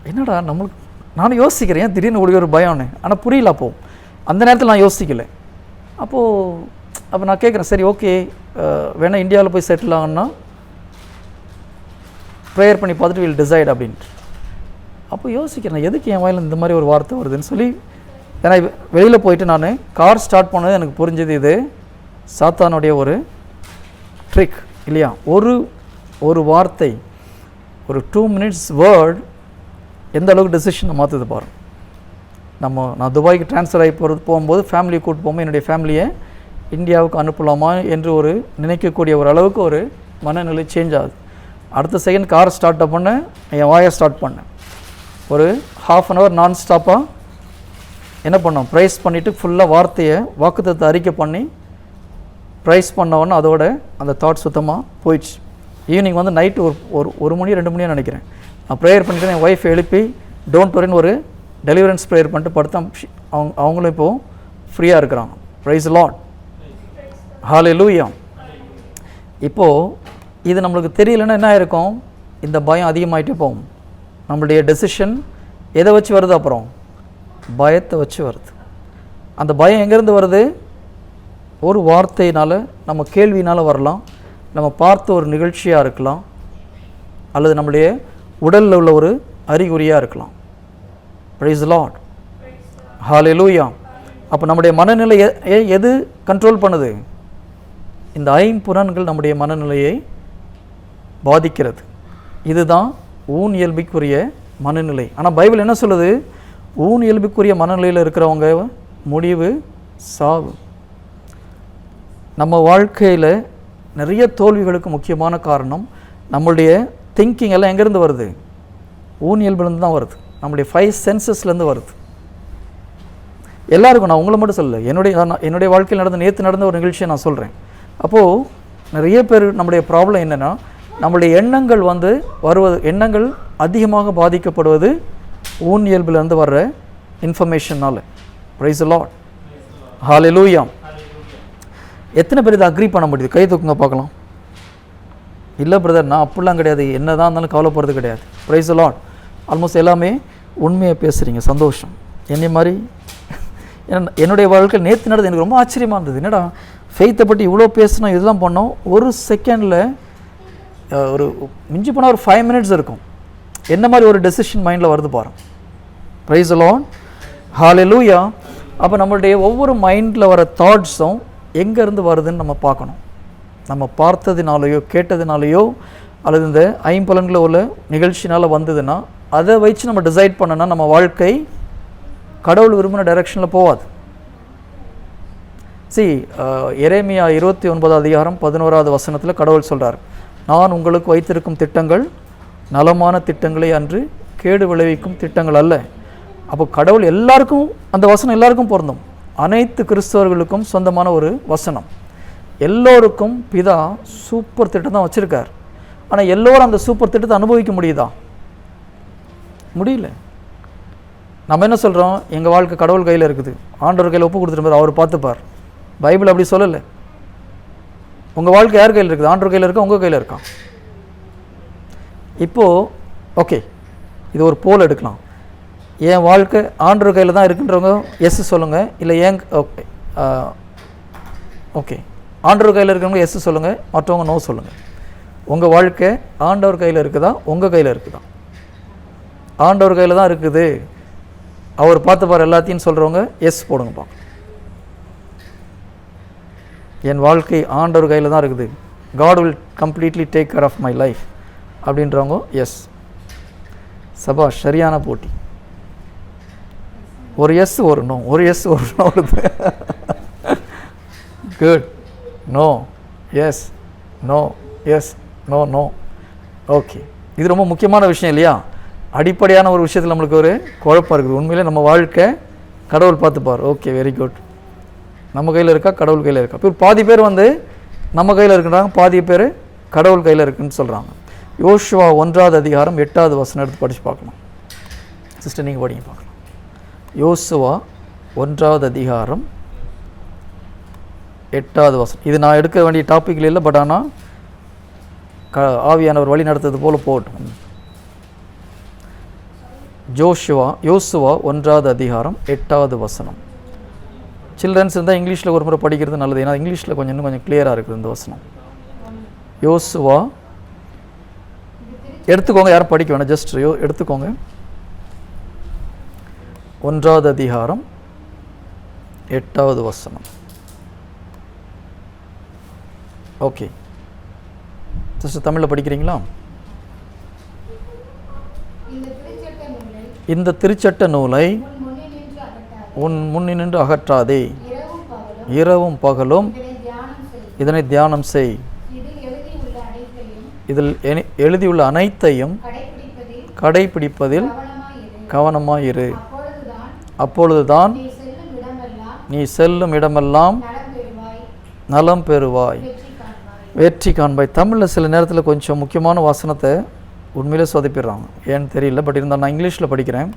S1: என்னடா நம்மளுக்கு, நானும் யோசிக்கிறேன் திடீர்னு ஒரு பயம்னு, ஆனால் புரியல. அப்போது அந்த நேரத்தில் நான் யோசிக்கலை. அப்போ நான் கேட்குறேன், சரி ஓகே வேணால் இந்தியாவில் போய் செட்டில் ஆகணும்னா ப்ரேயர் பண்ணி பார்த்துட்டு வில் டிசைட் அப்படின்ட்டு. அப்போ யோசிக்கிறேன் எதுக்கு என் வாயில் இந்த மாதிரி ஒரு வார்த்தை வருதுன்னு சொல்லி. ஏன்னா வெளியில் போயிட்டு நான் கார் ஸ்டார்ட் பண்ணது எனக்கு புரிஞ்சது இது சாத்தானுடைய ஒரு ட்ரிக் இல்லையா? ஒரு வார்த்தை, ஒரு 2 மினிட்ஸ் வேர்ட் எந்த அளவுக்கு டெசிஷனை மாற்றுது பாரு. நான் துபாய்க்கு ட்ரான்ஸ்ஃபர் ஆகி போகும்போது ஃபேமிலியை கூப்பிட்டு போகும்போது என்னுடைய ஃபேமிலியை இந்தியாவுக்கு அனுப்பலாமா என்று ஒரு நினைக்கக்கூடிய ஒரு அளவுக்கு ஒரு மனநிலை சேஞ்ச் ஆகுது. அடுத்த செகண்ட் கார் ஸ்டார்ட் பண்ண என் வாயை ஸ்டார்ட் பண்ணேன். ஒரு 1/2 அன் ஹவர் நான் ஸ்டாப்பாக என்ன பண்ணோம்? ப்ரைஸ் பண்ணிவிட்டு ஃபுல்லாக வார்த்தையை வாக்குத்தத்தை அறிக்கை பண்ணி ப்ரைஸ் பண்ணோன்னு அதோட அந்த தாட் சுத்தமாக போயிடுச்சு. ஈவினிங் வந்து நைட்டு ஒரு மணி 2 மணியாக நினைக்கிறேன், நான் ப்ரேயர் பண்ணிட்டு என் ஒய்ஃப் எழுப்பி டோன்ட் வரின்னு ஒரு டெலிவரன்ஸ் ப்ரேயர் பண்ணிட்டு படுத்தா அவங்களும் இப்போது ஃப்ரீயாக இருக்கிறாங்க. ப்ரைஸ் தி லார்ட். ஹல்லேலூயா. இப்போது இது நம்மளுக்கு தெரியலன்னா என்ன ஆயிருக்கும்? இந்த பயம் அதிகமாகிட்டே போகும். நம்மளுடைய டெசிஷன் எதை வச்சு வருது? அப்புறம் பயத்தை வச்சு வருது. அந்த பயம் எங்கேருந்து வருது? ஒரு வார்த்தையினால், நம்ம கேள்வினால் வரலாம், நம்ம பார்த்த ஒரு நிகழ்ச்சியாக இருக்கலாம், அல்லது நம்முடைய உடலில் உள்ள ஒரு அறிகுறியாக இருக்கலாம். Praise the Lord. ஹல்லேலூயா. அப்போ நம்முடைய மனநிலை எது கண்ட்ரோல் பண்ணுது? இந்த 5 புலன்கள் நம்முடைய மனநிலையை பாதிக்கிறது. இதுதான் ஊன் இயல்புக்குரிய மனநிலை. ஆனால் பைபிள் என்ன சொல்லுது? ஊன் இயல்புக்குரிய மனநிலையில் இருக்கிறவங்க முடிவு சாவு. நம்ம வாழ்க்கையில் நிறைய தோல்விகளுக்கு முக்கியமான காரணம் நம்மளுடைய திங்கிங் எல்லாம் எங்கேருந்து வருது? ஊன் இயல்புலேருந்து தான் வருது. நம்முடைய 5 சென்சஸ்லேருந்து வருது. எல்லாருக்கும், நான் உங்களை மட்டும் சொல்லலை, என்னுடைய வாழ்க்கையில் நேற்று நடந்த ஒரு நிகழ்ச்சியை நான் சொல்கிறேன். அப்போது நிறைய பேர் நம்முடைய ப்ராப்ளம் என்னென்னா, நம்முடைய எண்ணங்கள் எண்ணங்கள் அதிகமாக பாதிக்கப்படுவது ஊன் இயல்புலேருந்து வர்ற இன்ஃபர்மேஷனால். Price the Lord. ஹல்லேலூயா. எத்தனை பேர் இதை அக்ரி பண்ண முடியுது? கை தூக்குங்க பார்க்கலாம். இல்லை பிரதர், நான் அப்படிலாம் கிடையாது, என்ன தான் இருந்தாலும் கவலைப்படுறது கிடையாது. Price the Lord. ஆல்மோஸ்ட் எல்லாமே உண்மையாக பேசுகிறீங்க, சந்தோஷம். என்னை மாதிரி என்னுடைய வாழ்க்கையில் நேற்று நடந்தது எனக்கு ரொம்ப ஆச்சரியமாக இருந்தது. என்னடா ஃபெய்த்தை பற்றி இவ்வளோ பேசணும், இதெல்லாம் பண்ணோம், ஒரு செகண்டில் ஒரு மிஞ்சி போனால் ஒரு 5 மினிட்ஸ் இருக்கும். என்ன மாதிரி ஒரு டெசிஷன் மைண்டில் வருது பாருங்க. Praise the Lord. ஹல்லேலூயா. அப்போ நம்மளுடைய ஒவ்வொரு மைண்டில் வர தாட்ஸும் எங்கேருந்து வருதுன்னு நம்ம பார்க்கணும். நம்ம பார்த்ததுனாலையோ கேட்டதுனாலையோ அல்லது இந்த 5 புலன்களில் உள்ள நிகழ்ச்சினால் வந்ததுன்னா அதை வச்சு நம்ம டிசைட் பண்ணோன்னா நம்ம வாழ்க்கை கடவுள் விரும்பின டைரெக்ஷனில் போகாது. எரேமியா 29 அதிகாரம் 11வது வசனத்தில் கடவுள் சொல்கிறார், நான் உங்களுக்கு வைத்திருக்கும் திட்டங்கள் நலமான திட்டங்களே அன்று கேடு விளைவிக்கும் திட்டங்கள் அல்ல. அப்போ கடவுள் எல்லாருக்கும், அந்த வசனம் எல்லாருக்கும் பொருந்தும். அனைத்து கிறிஸ்தவர்களுக்கும் சொந்தமான ஒரு வசனம். எல்லோருக்கும் பிதா சூப்பர் திட்டம் தான் வச்சுருக்கார். ஆனால் எல்லோரும் அந்த சூப்பர் திட்டத்தை அனுபவிக்க முடியுதா? முடியல. நம்ம என்ன சொல்கிறோம்? எங்கள் வாழ்க்கை கடவுள் கையில் இருக்குது, ஆண்டவர் கையில் ஒப்பு கொடுத்துருப்பார், அவர் பார்த்துப்பார். பைபிள் அப்படி சொல்லலை. உங்கள் வாழ்க்கை யார் கையில் இருக்குது? ஆண்டவர் கையில் இருக்கா, உங்கள் கையில் இருக்கா? இப்போது ஓகே, இது ஒரு போல் எடுக்கலாம். என் வாழ்க்கை ஆண்டவர் கையில் தான் இருக்குன்றவங்க எஸ் சொல்லுங்கள். இல்லை ஓகே ஓகே ஆண்டவர் கையில் இருக்கிறவங்க எஸ் சொல்லுங்கள், மற்றவங்க நோ சொல்லுங்கள். உங்கள் வாழ்க்கை ஆண்டவர் கையில் இருக்குதா, உங்கள் கையில் இருக்குதா? ஆண்டவர் கையில் தான் இருக்குது, அவர் பார்த்துப்பார் எல்லாத்தையும் சொல்கிறவங்க எஸ் போடுங்கப்பா. என் வாழ்க்கை ஆண்டவர் கையில் தான் இருக்குது, God will completely take care of my life அப்படின்றவங்க எஸ். சபா சரியான போட்டி. ஒரு எஸ் ஒரு நோ, ஒரு எஸ் ஒரு நோ வருது. Good. No yes no yes no no. Okay, இது ரொம்ப முக்கியமான விஷயம் இல்லையா? அடிப்படையான ஒரு விஷயத்தில் நம்மளுக்கு ஒரு குழப்பம் இருக்குது. உண்மையிலே நம்ம வாழ்க்கை கடவுள் பார்த்துப்பார். Okay, very good. நம்ம கையில் இருக்கா, கடவுள் கையில் இருக்கா? இப்போ பாதி பேர் நம்ம கையில் இருக்குன்றாங்க, பாதி பேர் கடவுள் கையில் இருக்குன்னு சொல்கிறாங்க. யோசுவா 1வது அதிகாரம் 8வது வசனம் எடுத்து படித்து பார்க்கலாம். சிஸ்டர் நீங்கள் படிங்க பார்க்கலாம். யோசுவா 1வது அதிகாரம் 8வது வசனம். இது நான் எடுக்க வேண்டிய டாப்பிக்கில் இல்லை, பட் ஆனால் ஆவியானவர் வழி நடத்துறது போல் போகட்டும். யோசுவா 1வது அதிகாரம் 8வது வசனம். சில்ட்ரன்ஸ் இருந்தால் இங்கிலீஷில் ஒரு முறை படிக்கிறது நல்லது, ஏன்னா இங்கிலீஷில் இன்னும் கொஞ்சம் கிளியராக இருக்குது இந்த வசனம். யோசுவா எடுத்துக்கோங்க, யாரும் படிக்க வேணாம், ஜஸ்ட் எடுத்துக்கோங்க. 1வது அதிகாரம் 8வது வசனம். ஓகே சிஸ்டர், தமிழில் படிக்கிறீங்களா? இந்த திருச்சட்ட நூலை உன் முன்னின்று அகற்றாதே, இரவும் பகலும் இதனை தியானம் செய், இதில் எழுதியுள்ள அனைத்தையும் கடைபிடிப்பதில் கவனமாயிரு. அப்பொழுதுதான் நீ செல்லும் இடமெல்லாம் நலம் பெறுவாய், வெற்றி காண்பாய். தமிழில் சில நேரத்தில் கொஞ்சம் முக்கியமான வாசனத்தை உண்மையிலே சொதப்பிடுறாங்க, ஏன்னு தெரியல, பட் இருந்தால் நான் இங்கிலீஷில் படிக்கிறேன்.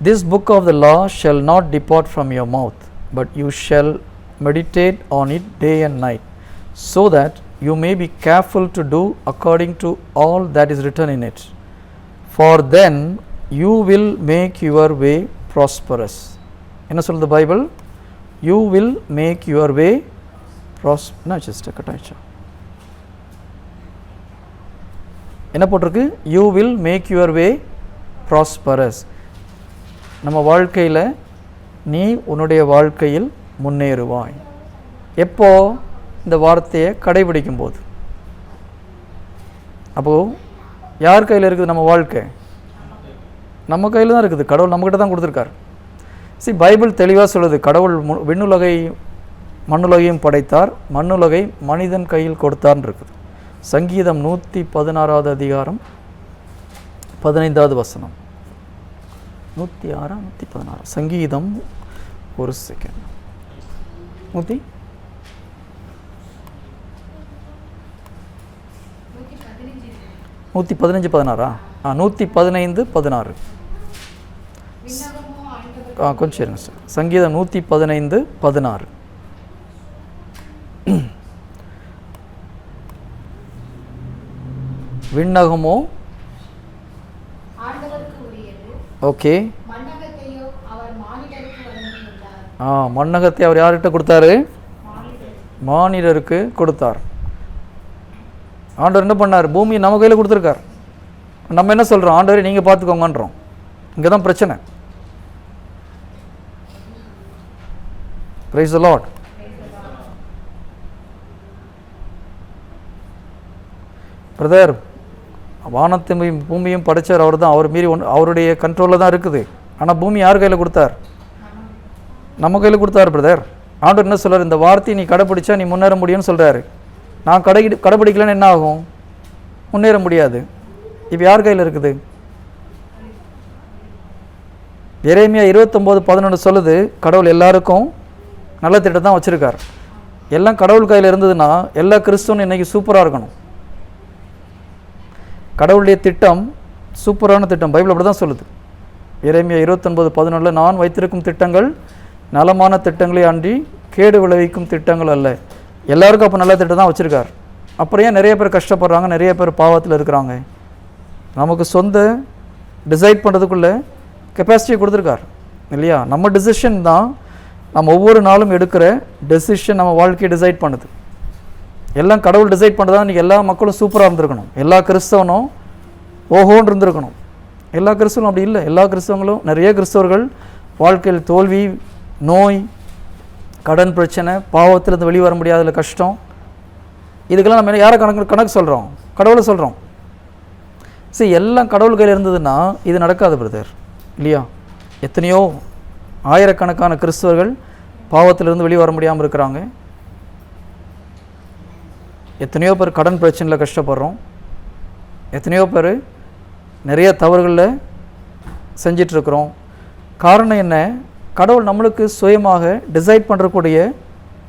S1: This book of the law shall not depart from your mouth, but you shall meditate on it day and night, so that you may be careful to do according to all that is written in it. For then you will make your way prosperous. என்ன சொல்லுது Bible? You will make your way என்ன போட்டிருக்கு? You will make your way prosperous. நம்ம வாழ்க்கையில் நீ உன்னுடைய வாழ்க்கையில் முன்னேறுவாய். எப்போ? இந்த வார்த்தையை கடைபிடிக்கும் போது. அப்போது யார் கையில் இருக்குது நம்ம வாழ்க்கை? நம்ம கையில் தான் இருக்குது. கடவுள் நம்மக்கிட்ட தான் கொடுத்துருக்கார். பைபிள் தெளிவாக சொல்லுது, கடவுள் விண்ணுலகை மண்ணுலகையும் படைத்தார், மண்ணுலகை மனிதன் கையில் கொடுத்தார்னு இருக்குது. சங்கீதம் 116வது அதிகாரம் 15வது வசனம். 106 116 சங்கீதம். ஒரு செகண்ட். 115 16 115 16. கொஞ்சம் இருங்க சார். சங்கீதம் 115 16. விண்ணகமோ ஓகே, மண்ணகத்தை அவர் யார்கிட்ட கொடுத்தாரு? மானிடருக்கு கொடுத்தார். ஆண்டவர் என்ன பண்ணார்? பூமியை நம்ம கையில் கொடுத்துருக்கார். நம்ம என்ன சொல்கிறோம்? ஆண்டவரை நீங்கள் பார்த்துக்கோங்கன்றோம். இங்கே தான் பிரச்சனை. Price the Lord. பிரதர், வானத்தையும் பூமியும் படைச்சார் அவர் தான். அவர் மீறி அவருடைய கண்ட்ரோலில் தான் இருக்குது. ஆனால் பூமி யார் கையில் கொடுத்தார்? நம்ம கையில் கொடுத்தார் பிரதர். ஆண்டவர் என்ன சொல்கிறார்? இந்த வார்த்தையை நீ கடைப்பிடிச்சா நீ முன்னேற முடியும்னு சொல்கிறாரு. நான் கடைப்பிடிக்கலன்னு என்ன ஆகும்? முன்னேற முடியாது. இப்போ யார் கையில் இருக்குது? எரேமியா 29:11 சொல்லுது, கடவுள் எல்லாருக்கும் நல்ல திட்டம் தான் வச்சுருக்கார். எல்லாம் கடவுள் கையில் இருந்ததுன்னா எல்லா கிறிஸ்துவனும் இன்றைக்கி சூப்பராக இருக்கணும். கடவுளுடைய திட்டம் சூப்பரான திட்டம். பைபிள் அப்படி தான் சொல்லுது. எரேமியா 29:11 நான் வைத்திருக்கும் திட்டங்கள் நலமான திட்டங்களே அன்றி கேடு விளைவிக்கும் திட்டங்கள் அல்ல. எல்லாருக்கும் அப்போ நல்ல திட்டம் தான் வச்சுருக்கார். அப்புறம் ஏன் நிறைய பேர் கஷ்டப்படுறாங்க, நிறைய பேர் பாவத்தில் இருக்கிறாங்க? நமக்கு சொந்த டிசைட் பண்ணுறதுக்குள்ள கெப்பாசிட்டியை கொடுத்துருக்கார் இல்லையா? நம்ம டிசிஷன் தான், நம்ம ஒவ்வொரு நாளும் எடுக்கிற டெசிஷன் நம்ம வாழ்க்கையை டிசைட் பண்ணுது. எல்லாம் கடவுள் டிசைட் பண்ணுறதா இன்றைக்கி எல்லா மக்களும் சூப்பராக இருந்திருக்கணும், எல்லா கிறிஸ்தவனும் ஓஹோன்னு இருந்திருக்கணும். எல்லா கிறிஸ்தவங்களும் அப்படி இல்லை. எல்லா கிறிஸ்தவங்களும், நிறைய கிறிஸ்தவர்கள் வாழ்க்கையில் தோல்வி, நோய், கடன் பிரச்சனை, பாவத்திலிருந்து வெளியே வர முடியாத கஷ்டம், இதுக்கெல்லாம் நம்ம யாரை கணக்கு சொல்கிறோம்? கடவுளை சொல்கிறோம். சரி, எல்லாம் கடவுள் கையில் இருந்ததுன்னா இது நடக்காது பிரதர், இல்லையா? எத்தனையோ ஆயிரக்கணக்கான கிறிஸ்தவர்கள் பாவத்திலிருந்து வெளியே வர முடியாமல் இருக்கிறாங்க. எத்தனையோ பேர் கடன் பிரச்சனையில் கஷ்டப்படுறோம். எத்தனையோ பேர் நிறைய தவறுகளில் செஞ்சிட்ருக்கிறோம். காரணம் என்ன? கடவுள் நம்மளுக்கு சுயமாக டிசைட் பண்ணுறக்கூடிய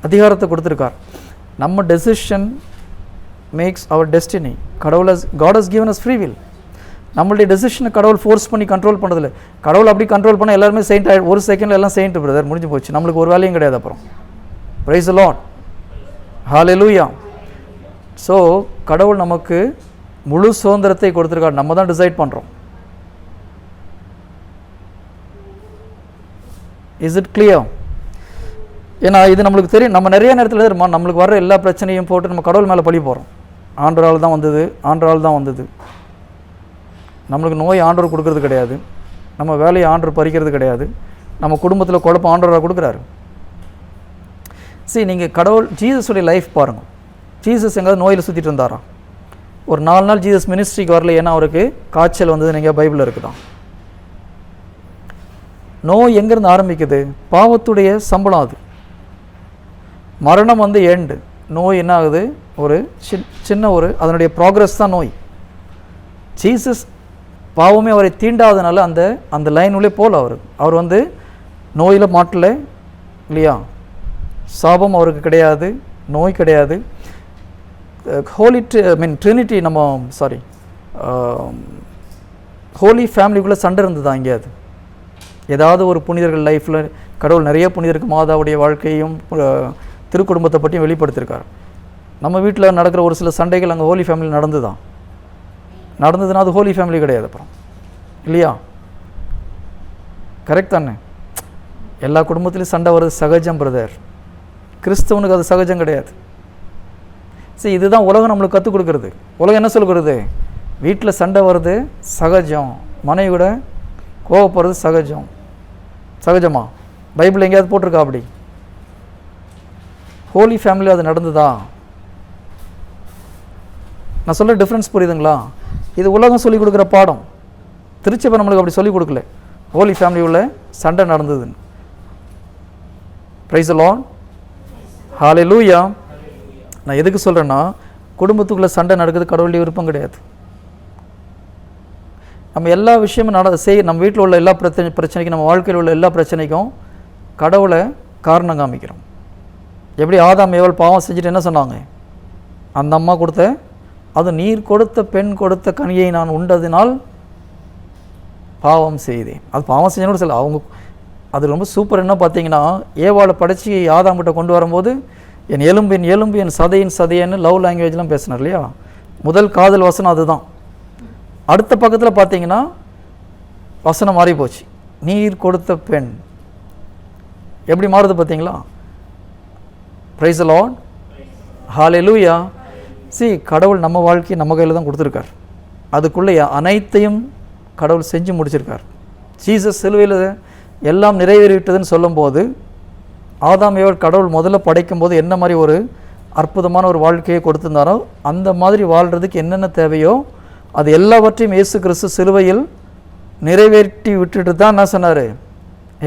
S1: அதிகாரத்தை கொடுத்துருக்கார். நம்ம decision makes our destiny. God has given us free will. நம்மளுடைய டெசிஷனை கடவுள் ஃபோர்ஸ் பண்ணி கண்ட்ரோல் பண்ணுறதில்ல. கடவுள் அப்படி கண்ட்ரோல் பண்ணால் எல்லாருமே செயின்ட் ஆகிடும். ஒரு செகண்டில் எல்லாம் செயின்ட் பிரதர், முடிஞ்சு போச்சு. நம்மளுக்கு ஒரு வேலையும் கிடையாது அப்புறம். Price the Lord, hallelujah. So கடவுள் நமக்கு முழு சுதந்திரத்தை கொடுத்துருக்காரு, நம்ம தான் டிசைட் பண்ணுறோம். Is it clear? ஏன்னா இது நம்மளுக்கு தெரியும். நம்ம நிறைய நேரத்தில் தெரியுமா, நம்மளுக்கு வர எல்லா பிரச்சனையும் போட்டு நம்ம கடவுள் மேலே பழி போகிறோம். ஆண்டவரால் தான் வந்தது, ஆண்டவரால் தான் வந்தது. நம்மளுக்கு நோய் ஆண்டவர் கொடுக்கறது கிடையாது, நம்ம வேலையை ஆண்டவர் பறிக்கிறது கிடையாது, நம்ம குடும்பத்தில் குழப்பம் ஆண்டவராக கொடுக்குறாரு. சரி, நீங்கள் கடவுள் ஜீசஸுடைய லைஃப் பாருங்கள். ஜீசஸ் எங்கேயாவது நோயில் சுற்றிட்டு இருந்தாராம்? ஒரு 4 நாள் ஜீசஸ் மினிஸ்ட்ரிக்கு வரல, ஏன்னா அவருக்கு காய்ச்சல் வந்தது. நீங்கள் பைபிளில் இருக்குதான். நோய் எங்கேருந்து ஆரம்பிக்குது? பாவத்துடைய சம்பளம் அது. மரணம் வந்து எண்டு. நோய் என்ன ஆகுது? ஒரு சின்ன ஒரு அதனுடைய ப்ராக்ரஸ் தான் நோய். ஜீசஸ் பாவமே அவரை தீண்டாதனால அந்த லைன் உள்ளே போகல. அவர் வந்து நோயில் மாட்டல, இல்லையா? சாபம் அவருக்கு கிடையாது, நோய் கிடையாது. ஹோலி ட்ரினிட்டி, நம்ம ஹோலி ஃபேமிலிக்குள்ளே சண்டை இருந்தது எங்கேயாவது? ஏதாவது ஒரு புனிதர்கள் லைஃப்பில் கடவுள் நிறைய புனிதருக்கு மாதாவுடைய வாழ்க்கையும் திருக்குடும்பத்தை பற்றியும் வெளிப்படுத்தியிருக்கார். நம்ம வீட்டில் நடக்கிற ஒரு சில சண்டைகள் அங்கே ஹோலி ஃபேமிலி நடந்ததுன்னா அது ஹோலி ஃபேமிலி கிடையாது அப்புறம், இல்லையா? கரெக்ட் தானே? எல்லா குடும்பத்துலேயும் சண்டை வருது சகஜம் பிரதர். கிறிஸ்தவனுக்கு அது சகஜம் கிடையாது. சரி, இதுதான் உலகம் நம்மளுக்கு கற்றுக் கொடுக்குறது. உலகம் என்ன சொல்லுறது? வீட்டில் சண்டை வருது சகஜம், மனைவியோட கோவப்படுறது சகஜம். சகஜமா? பைபிள் எங்கேயாவது போட்டிருக்கா அப்படி? ஹோலி ஃபேமிலி அது நடந்ததா? நான் சொல்ல டிஃப்ரென்ஸ் புரியுதுங்களா? இது உலகம் சொல்லிக் கொடுக்குற பாடம். திருச்சபை நம்மளுக்கு அப்படி சொல்லிக் கொடுக்கல. ஹோலி ஃபேமிலி உள்ள சண்டை நடந்ததுன்னு. பிரைஸ் தி லார்ட், ஹல்லேலூயா. நான் எதுக்கு சொல்கிறேன்னா, குடும்பத்துக்குள்ளே சண்டை நடக்குது கடவுளுடைய விருப்பம் கிடையாது. நம்ம எல்லா விஷயமும் நம்ம வீட்டில் உள்ள எல்லா பிரச்சனைக்கும், நம்ம வாழ்க்கையில் உள்ள எல்லா பிரச்சனைக்கும் கடவுளை காரணம் காமிக்கிறோம். எப்படி ஆதாம் ஏவாள் பாவம் செஞ்சுட்டு என்ன சொன்னாங்க? அந்த அம்மா கொடுத்த, அது நீர் கொடுத்த பெண் கொடுத்த கனியை நான் உண்டதினால் பாவம் செய்தேன். அது பாவம் செஞ்சு கூட சொல்ல அவங்க. அது ரொம்ப சூப்பர். என்ன பார்த்தீங்கன்னா, ஏவாளை படைச்சி ஆதாம்கிட்ட கொண்டு வரும்போது என் எலும்பின் எலும்பு என் சதையின் சதையன்னு லவ் லாங்குவேஜ்லாம் பேசினார், இல்லையா? முதல் காதல் வசனம் அதுதான். அடுத்த பக்கத்தில் பார்த்தீங்கன்னா வசனம் மாறி போச்சு. நீர் கொடுத்த பெண் எப்படி மாறுது பார்த்தீங்களா? பிரைஸ் தி லார்ட், ஹல்லேலூயா. கடவுள் நம்ம வாழ்க்கையை நம்ம கையில் தான் கொடுத்துருக்கார். அதுக்குள்ளே அனைத்தையும் கடவுள் செஞ்சு முடிச்சிருக்கார். ஜீசஸ் சிலுவையில் எல்லாம் நிறைவேறிவிட்டதுன்னு சொல்லும்போது, ஆதாம் ஏவாள் கடவுள் முதல்ல படைக்கும் போது என்ன மாதிரி ஒரு அற்புதமான ஒரு வாழ்க்கையை கொடுத்துருந்தாரோ, அந்த மாதிரி வாழ்கிறதுக்கு என்னென்ன தேவையோ அது எல்லாவற்றையும் இயேசு கிறிஸ்து சிலுவையில் நிறைவேற்றி விட்டுட்டு தான் என்ன சொன்னார்?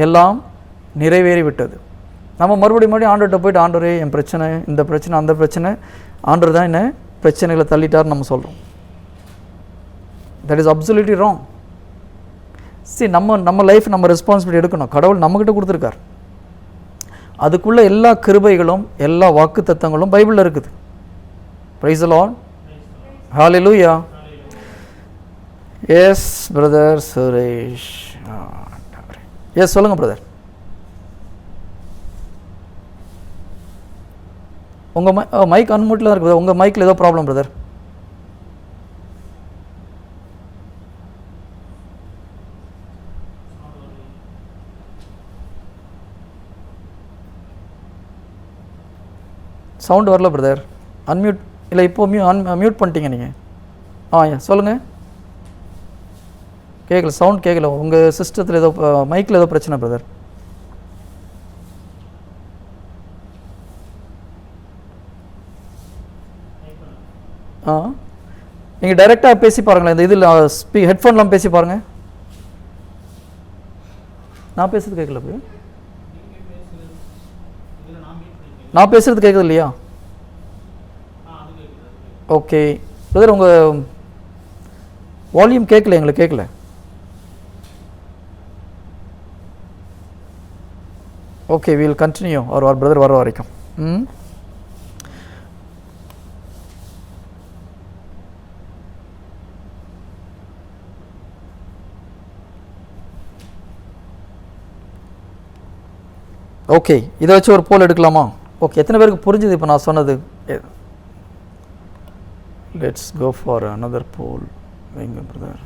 S1: எல்லாம் நிறைவேறி விட்டது. நம்ம மறுபடியும் ஆண்டவர்கிட்ட போய்ட்டு, ஆண்டவரே என் பிரச்சனை, இந்த பிரச்சனை, அந்த பிரச்சனை, ஆண்டவர் தான் என்ன பிரச்சனைகளை தள்ளிட்டார்னு நம்ம சொல்கிறோம். That is absolutely wrong. நம்ம லைஃப் நம்ம ரெஸ்பான்சிபிலிட்டி எடுக்கணும். கடவுள் நம்மக்கிட்ட கொடுத்துருக்கார். அதுக்குள்ள எல்லா கிருபைகளும் எல்லா வாக்கு தத்தங்களும் பைபிளில் இருக்குது. Praise the Lord, hallelujah. Yes brother Suresh. Yes சொல்லுங்கள் பிரதர். உங்கள் மைக் அன்மியூட்டில் தான் இருக்குது. உங்கள் மைக்கில் ஏதோ ப்ராப்ளம் பிரதர். சவுண்டு வரல பிரதர். அன்மியூட் இல்லை, இப்போ மியூட் பண்ணிட்டீங்க நீங்கள். சொல்லுங்கள். கேட்கல, சவுண்ட் கேட்கல. உங்கள் சிஸ்டத்தில் ஏதோ மைக்கில் ஏதோ பிரச்சனை பிரதர். நீங்கள் டைரெக்டாக பேசி பாருங்களேன். இந்த இதில் ஹெட்ஃபோன்லாம் பேசி பாருங்கள். நான் பேசுறது கேட்கல அப்படி. நான் பேசுறது கேட்குது இல்லையா? ஓகே பிரதர், உங்கள் வால்யூம் கேட்கல, எங்களுக்கு கேட்கல. Okay, will continue our brother வர வரைக்கும். ஓகே, இதை வச்சு ஒரு போல் எடுக்கலாமா? ஓகே, எத்தனை பேருக்கு புரிஞ்சுது இப்போ நான் சொன்னது? Let's go for another poll. வைங்க brother.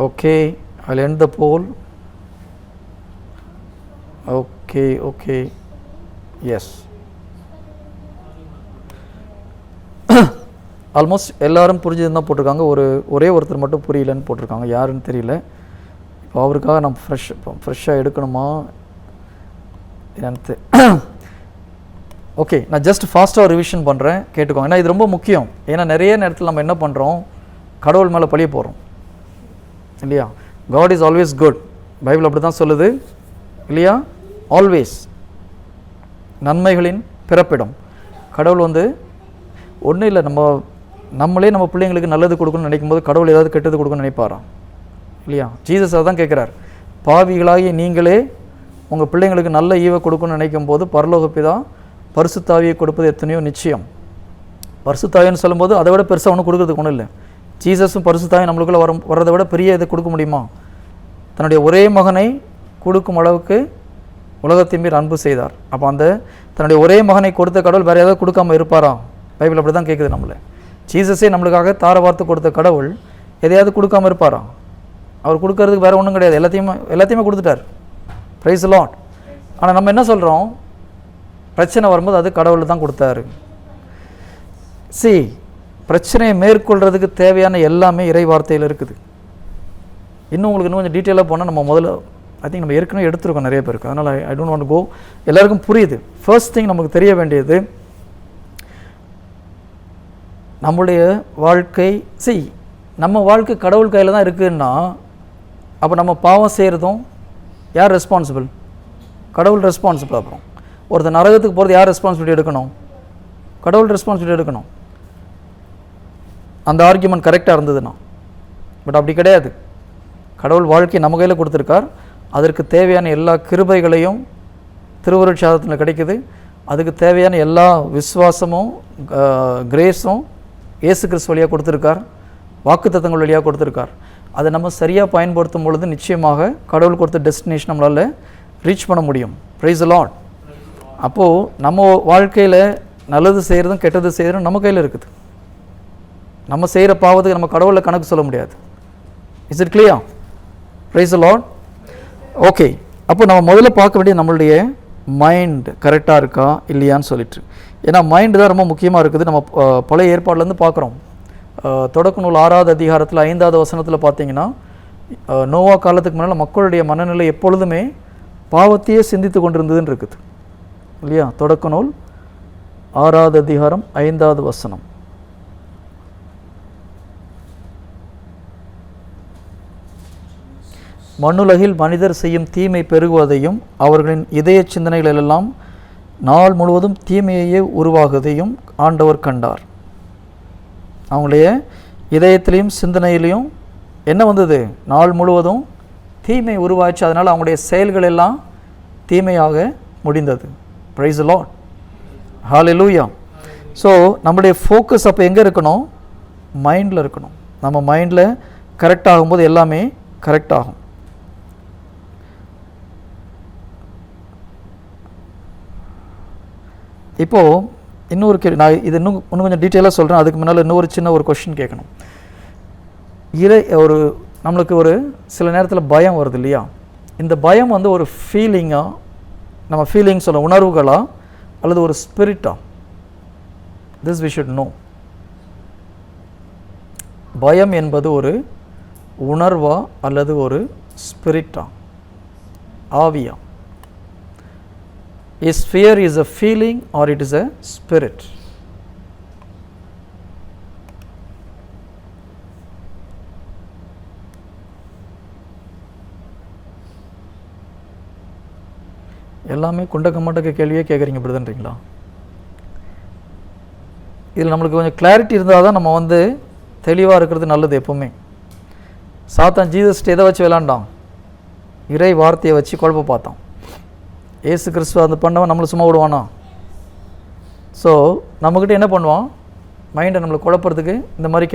S1: Okay, I'll end the poll. Okay, yes. Almost எல்லாரும் புரிஞ்சதுன்னு தான் போட்டிருக்காங்க. ஒரே ஒருத்தர் மட்டும் புரியலன்னு போட்டிருக்காங்க. யாருன்னு தெரியல. இப்போ அவருக்காக நம்ம ஃப்ரெஷ்ஷாக எடுக்கணுமா என்னன்னு ஓகே, நான் ஜஸ்ட் ஃபாஸ்ட்டாக ரிவிஷன் பண்ணுறேன், கேட்டுக்கோங்க. ஏன்னா இது ரொம்ப முக்கியம். ஏன்னா நிறைய நேரத்தில் நம்ம என்ன பண்ணுறோம், கடவுள் மேலே பழிய போகிறோம் இல்லையா? God is always good. Bible அப்படி தான் சொல்லுது இல்லையா? ஆல்வேஸ் நன்மைகளின் பிறப்பிடம். கடவுள் ஒன்றும் இல்லை, நம்மளே நம்ம பிள்ளைங்களுக்கு நல்லது கொடுக்கணும்னு நினைக்கும் போது கடவுள் ஏதாவது கெட்டது கொடுக்கணும்னு நினைப்பாராம் இல்லையா? ஜீசஸ் அதான் கேட்குறார். பாவிகளாகி நீங்களே உங்கள் பிள்ளைங்களுக்கு நல்ல ஈவை கொடுக்கணும்னு நினைக்கும் போது பரலோக பிதா பரிசுத்தாவியை கொடுப்பது எத்தனையோ நிச்சயம். பரிசுத்தாவின்னு சொல்லும்போது அதை விட பெருசாக ஒன்றும் கொடுக்குறதுக்கு ஒன்றும் இல்லை. ஜீசஸும் பரிசுத்தாயும் நம்மளுக்குள்ளே வர்றதை விட பெரிய இதை கொடுக்க முடியுமா? தன்னுடைய ஒரே மகனை கொடுக்கும் அளவுக்கு உலகத்தின் மீது அன்பு செய்தார். அப்போ தன்னுடைய ஒரே மகனை கொடுத்த கடவுள் வேறு ஏதாவது கொடுக்காமல் இருப்பாரா? பைபிள் அப்படி தான் கேட்குது நம்மளை. ஜீசஸே நம்மளுக்காக தார வார்த்தை கொடுத்த கடவுள் எதையாவது கொடுக்காமல் இருப்பாரா? அவர் கொடுக்கறதுக்கு வேறு ஒன்றும் கிடையாது. எல்லாத்தையுமே கொடுத்துட்டார். Price the Lord. ஆனால் நம்ம என்ன சொல்கிறோம், பிரச்சனை வரும்போது அது கடவுள் தான் கொடுத்தாரு. பிரச்சனையை மேற்கொள்கிறதுக்கு தேவையான எல்லாமே இறை வார்த்தையில் இருக்குது. இன்னும் கொஞ்சம் டீட்டெயிலாக போனால் நம்ம முதல்ல நம்ம ஏற்கனவே எடுத்துருக்கோம் நிறைய பேருக்கு. அதனால் I don't want to go. எல்லாருக்கும் புரியுது. ஃபர்ஸ்ட் திங் நமக்கு தெரிய வேண்டியது, நம்முடைய வாழ்க்கை நம்ம வாழ்க்கை கடவுள் கையில் தான் இருக்குதுன்னா, அப்போ நம்ம பாவம் செய்கிறதும் யார் ரெஸ்பான்சிபிள்? கடவுள் ரெஸ்பான்சிபிள். அப்புறம் ஒருத்தர் நரகத்துக்கு போகிறது யார் ரெஸ்பான்சிபிலிட்டி எடுக்கணும்? கடவுள் ரெஸ்பான்சிபிலிட்டி எடுக்கணும். அந்த ஆர்கியூமெண்ட் கரெக்டாக இருந்ததுன்னா. பட் அப்படி கிடையாது. கடவுள் வாழ்க்கை நம்ம கையில் கொடுத்துருக்கார். அதற்கு தேவையான எல்லா கிருபைகளையும் திருவருட்சாதத்தில் கிடைக்குது. அதுக்கு தேவையான எல்லா விசுவாசமும் கிரேஸும் இயேசு கிறிஸ்து வழியாக கொடுத்துருக்கார். வாக்குத்தத்தங்கள் வழியாக கொடுத்துருக்கார். அதை நம்ம சரியாக பயன்படுத்தும் பொழுது நிச்சயமாக கடவுள் கொடுத்த டெஸ்டினேஷன் நம்மளால் ரீச் பண்ண முடியும். Price the Lord. அப்போது நம்ம வாழ்க்கையில் நல்லது செய்கிறதும் கெட்டது செய்கிறதும் நம்ம கையில் இருக்குது. நம்ம செய்கிற பாவத்துக்கு நம்ம கடவுளை கணக்கு சொல்ல முடியாது. Is it clear? Price the Lord. Okay, அப்போ நம்ம முதல்ல பார்க்க வேண்டியது நம்மளுடைய மைண்ட் கரெக்டாக இருக்கா இல்லையான்னு சொல்லிட்டு. ஏன்னா மைண்டு தான் ரொம்ப முக்கியமாக இருக்குது. நம்ம பழைய ஏற்பாடுலேருந்து பார்க்குறோம். தொடக்க நூல் 6வது அதிகாரத்தில் 5வது வசனத்தில் பார்த்தீங்கன்னா, நோவா காலத்துக்கு முன்னால் மக்களுடைய மனநிலை எப்பொழுதுமே பாவத்தையே சிந்தித்து கொண்டிருந்ததுன்னு இருக்குது இல்லையா? தொடக்க நூல் 6வது அதிகாரம் 5வது வசனம். மண்ணுலகில் மனிதர் செய்யும் தீமை பெருகுவதையும் அவர்களின் இதய சிந்தனைகளெல்லாம் நாள் முழுவதும் தீமையையே உருவாகுவதையும் ஆண்டவர் கண்டார். அவங்களுடைய இதயத்திலையும் சிந்தனையிலையும் என்ன வந்தது? நாள் முழுவதும் தீமை உருவாச்சு. அதனால் அவங்களுடைய செயல்கள் எல்லாம் தீமையாக முடிந்தது. Price the Lord, hallelujah. So நம்முடைய ஃபோக்கஸ் அப்போ எங்கே இருக்கணும்? மைண்டில் இருக்கணும். நம்ம மைண்டில் கரெக்ட் ஆகும்போது எல்லாமே கரெக்ட் ஆகும். இப்போது இன்னொரு கேள்வி, நான் இது இன்னும் கொஞ்சம் டீட்டெயிலாக சொல்கிறேன். அதுக்கு முன்னால் இன்னொரு சின்ன ஒரு கொஷின் கேட்கணும். நம்மளுக்கு ஒரு சில நேரத்தில் பயம் வருது இல்லையா? இந்த பயம் வந்து ஒரு ஃபீலிங்காக, நம்ம ஃபீலிங் சொல்ல உணர்வுகளா அல்லது ஒரு ஸ்பிரிட்டா? This we should know. பயம் என்பது ஒரு உணர்வா அல்லது ஒரு ஸ்பிரிட்டா, ஆவியா? Is fear is a feeling or it is a spirit? எல்லாமே குண்டக்க மண்டக்க கேள்வியே கேட்குறீங்க இப்படிதான்றீங்களா? இதில் நம்மளுக்கு கொஞ்சம் கிளாரிட்டி இருந்தால் தான் நம்ம வந்து தெளிவாக இருக்கிறது நல்லது. எப்போவுமே சாத்தான் ஜீசஸ்ட்டு எதை வச்சு விளாண்டான்? இறை வார்த்தையை வச்சு குழப்ப பார்த்தான். ஏசு கிறிஸ்துவ அந்த பண்ணவன் நம்மளை சும்மா விடுவானா? ஸோ நம்மக்கிட்ட என்ன பண்ணுவான்? மைண்டை நம்மளை குழப்பறதுக்கு இந்த மாதிரி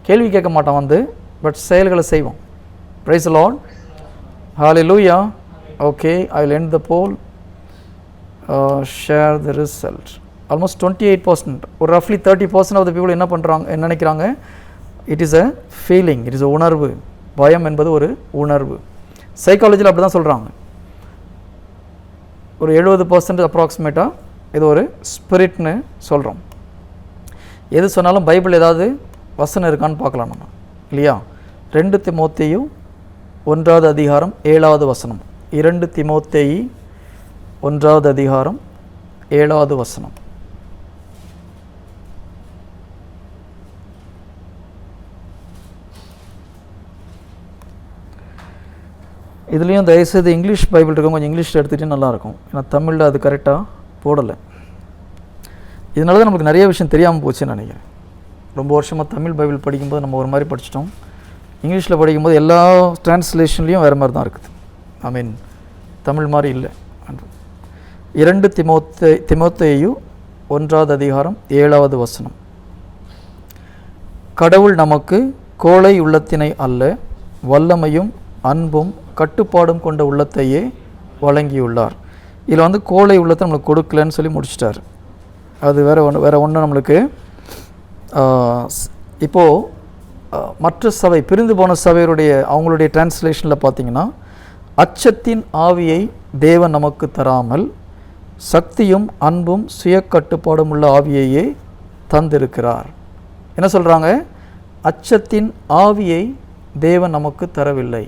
S1: கேள்வி கேட்க மாட்டான் வந்து, பட் செயல்களை செய்வோம். Price the Lord, hallelujah. Okay, I will end the pole, share the result. Almost 28%, ஒரு ரஃப்லி 30% ஆஃப் த பீப்புள் என்ன பண்ணுறாங்க, என்ன நினைக்கிறாங்க? It is a feeling, it is அ உணர்வு. பயம் என்பது ஒரு உணர்வு. சைக்காலஜியில் அப்படி தான் சொல்கிறாங்க. ஒரு 70% அப்ராக்சிமேட்டாக இது ஒரு ஸ்பிரிட்னு சொல்கிறோம். எது சொன்னாலும் பைபிள் ஏதாவது வசனம் இருக்கான்னு பார்க்கலாம் நம்ம, இல்லையா? 2 தீமோத்தேயு 1வது அதிகாரம் 7வது வசனம். 2 தீமோத்தேயு 1வது அதிகாரம் 7வது வசனம். இதுலேயும் தயவுசெய்து இங்கிலீஷ் பைபிள் இருக்கும், கொஞ்சம் இங்கிலீஷில் எடுத்துகிட்டே நல்லாயிருக்கும். ஏன்னா தமிழில் அது கரெக்டாக போடலை. இதனால தான் நமக்கு நிறைய விஷயம் தெரியாமல் போச்சுன்னு நினைக்கிறேன். ரொம்ப வருஷமாக தமிழ் பைபிள் படிக்கும்போது நம்ம ஒரு மாதிரி படிச்சிட்டோம். இங்கிலீஷில் படிக்கும்போது எல்லா டிரான்ஸ்லேஷன்லேயும் வேறு மாதிரி தான் இருக்குது. ஐ மீன் தமிழ் மாதிரி இல்லை. 2 தீமோத்தேயு 1வது அதிகாரம் 7வது வசனம். கடவுள் நமக்கு கோழை உள்ளத்தினை அல்ல, வல்லமையும் அன்பும் கட்டுப்பாடும் கொண்ட உள்ளத்தையே வழங்கியுள்ளார். இதில் வந்து கோழை உள்ளத்தை நம்மளுக்கு கொடுக்கலன்னு சொல்லி முடிச்சிட்டார். அது வேறு ஒன்று நம்மளுக்கு. இப்போது மற்ற சபை, பிரிந்து போன சபையுடைய அவங்களுடைய டிரான்ஸ்லேஷனில் பார்த்திங்கன்னா, அச்சத்தின் ஆவியை தேவன் நமக்கு தராமல் சக்தியும் அன்பும் சுய கட்டுப்பாடும் உள்ள ஆவியையே தந்திருக்கிறார். என்ன சொல்கிறாங்க? அச்சத்தின் ஆவியை தேவன் நமக்கு தரவில்லை.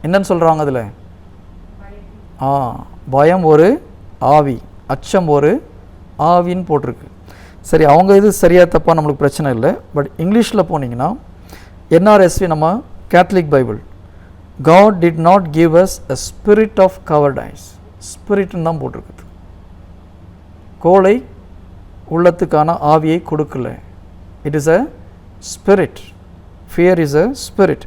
S1: என்னன்னு சொல்கிறாங்க அதில்? பயம் ஒரு ஆவி, அச்சம் ஒரு ஆவின்னு போட்டிருக்கு. சரி, அவங்க இது சரியாக தப்பாக நம்மளுக்கு பிரச்சனை இல்லை. பட் இங்கிலீஷில் போனீங்கன்னா NRSV, நம்ம Catholic Bible, God did not give us a spirit of cowardice, ஸ்பிரிட்னு தான் போட்டிருக்குது. கோழை உள்ளத்துக்கான ஆவியை கொடுக்கல. It is a spirit. Fear is a spirit.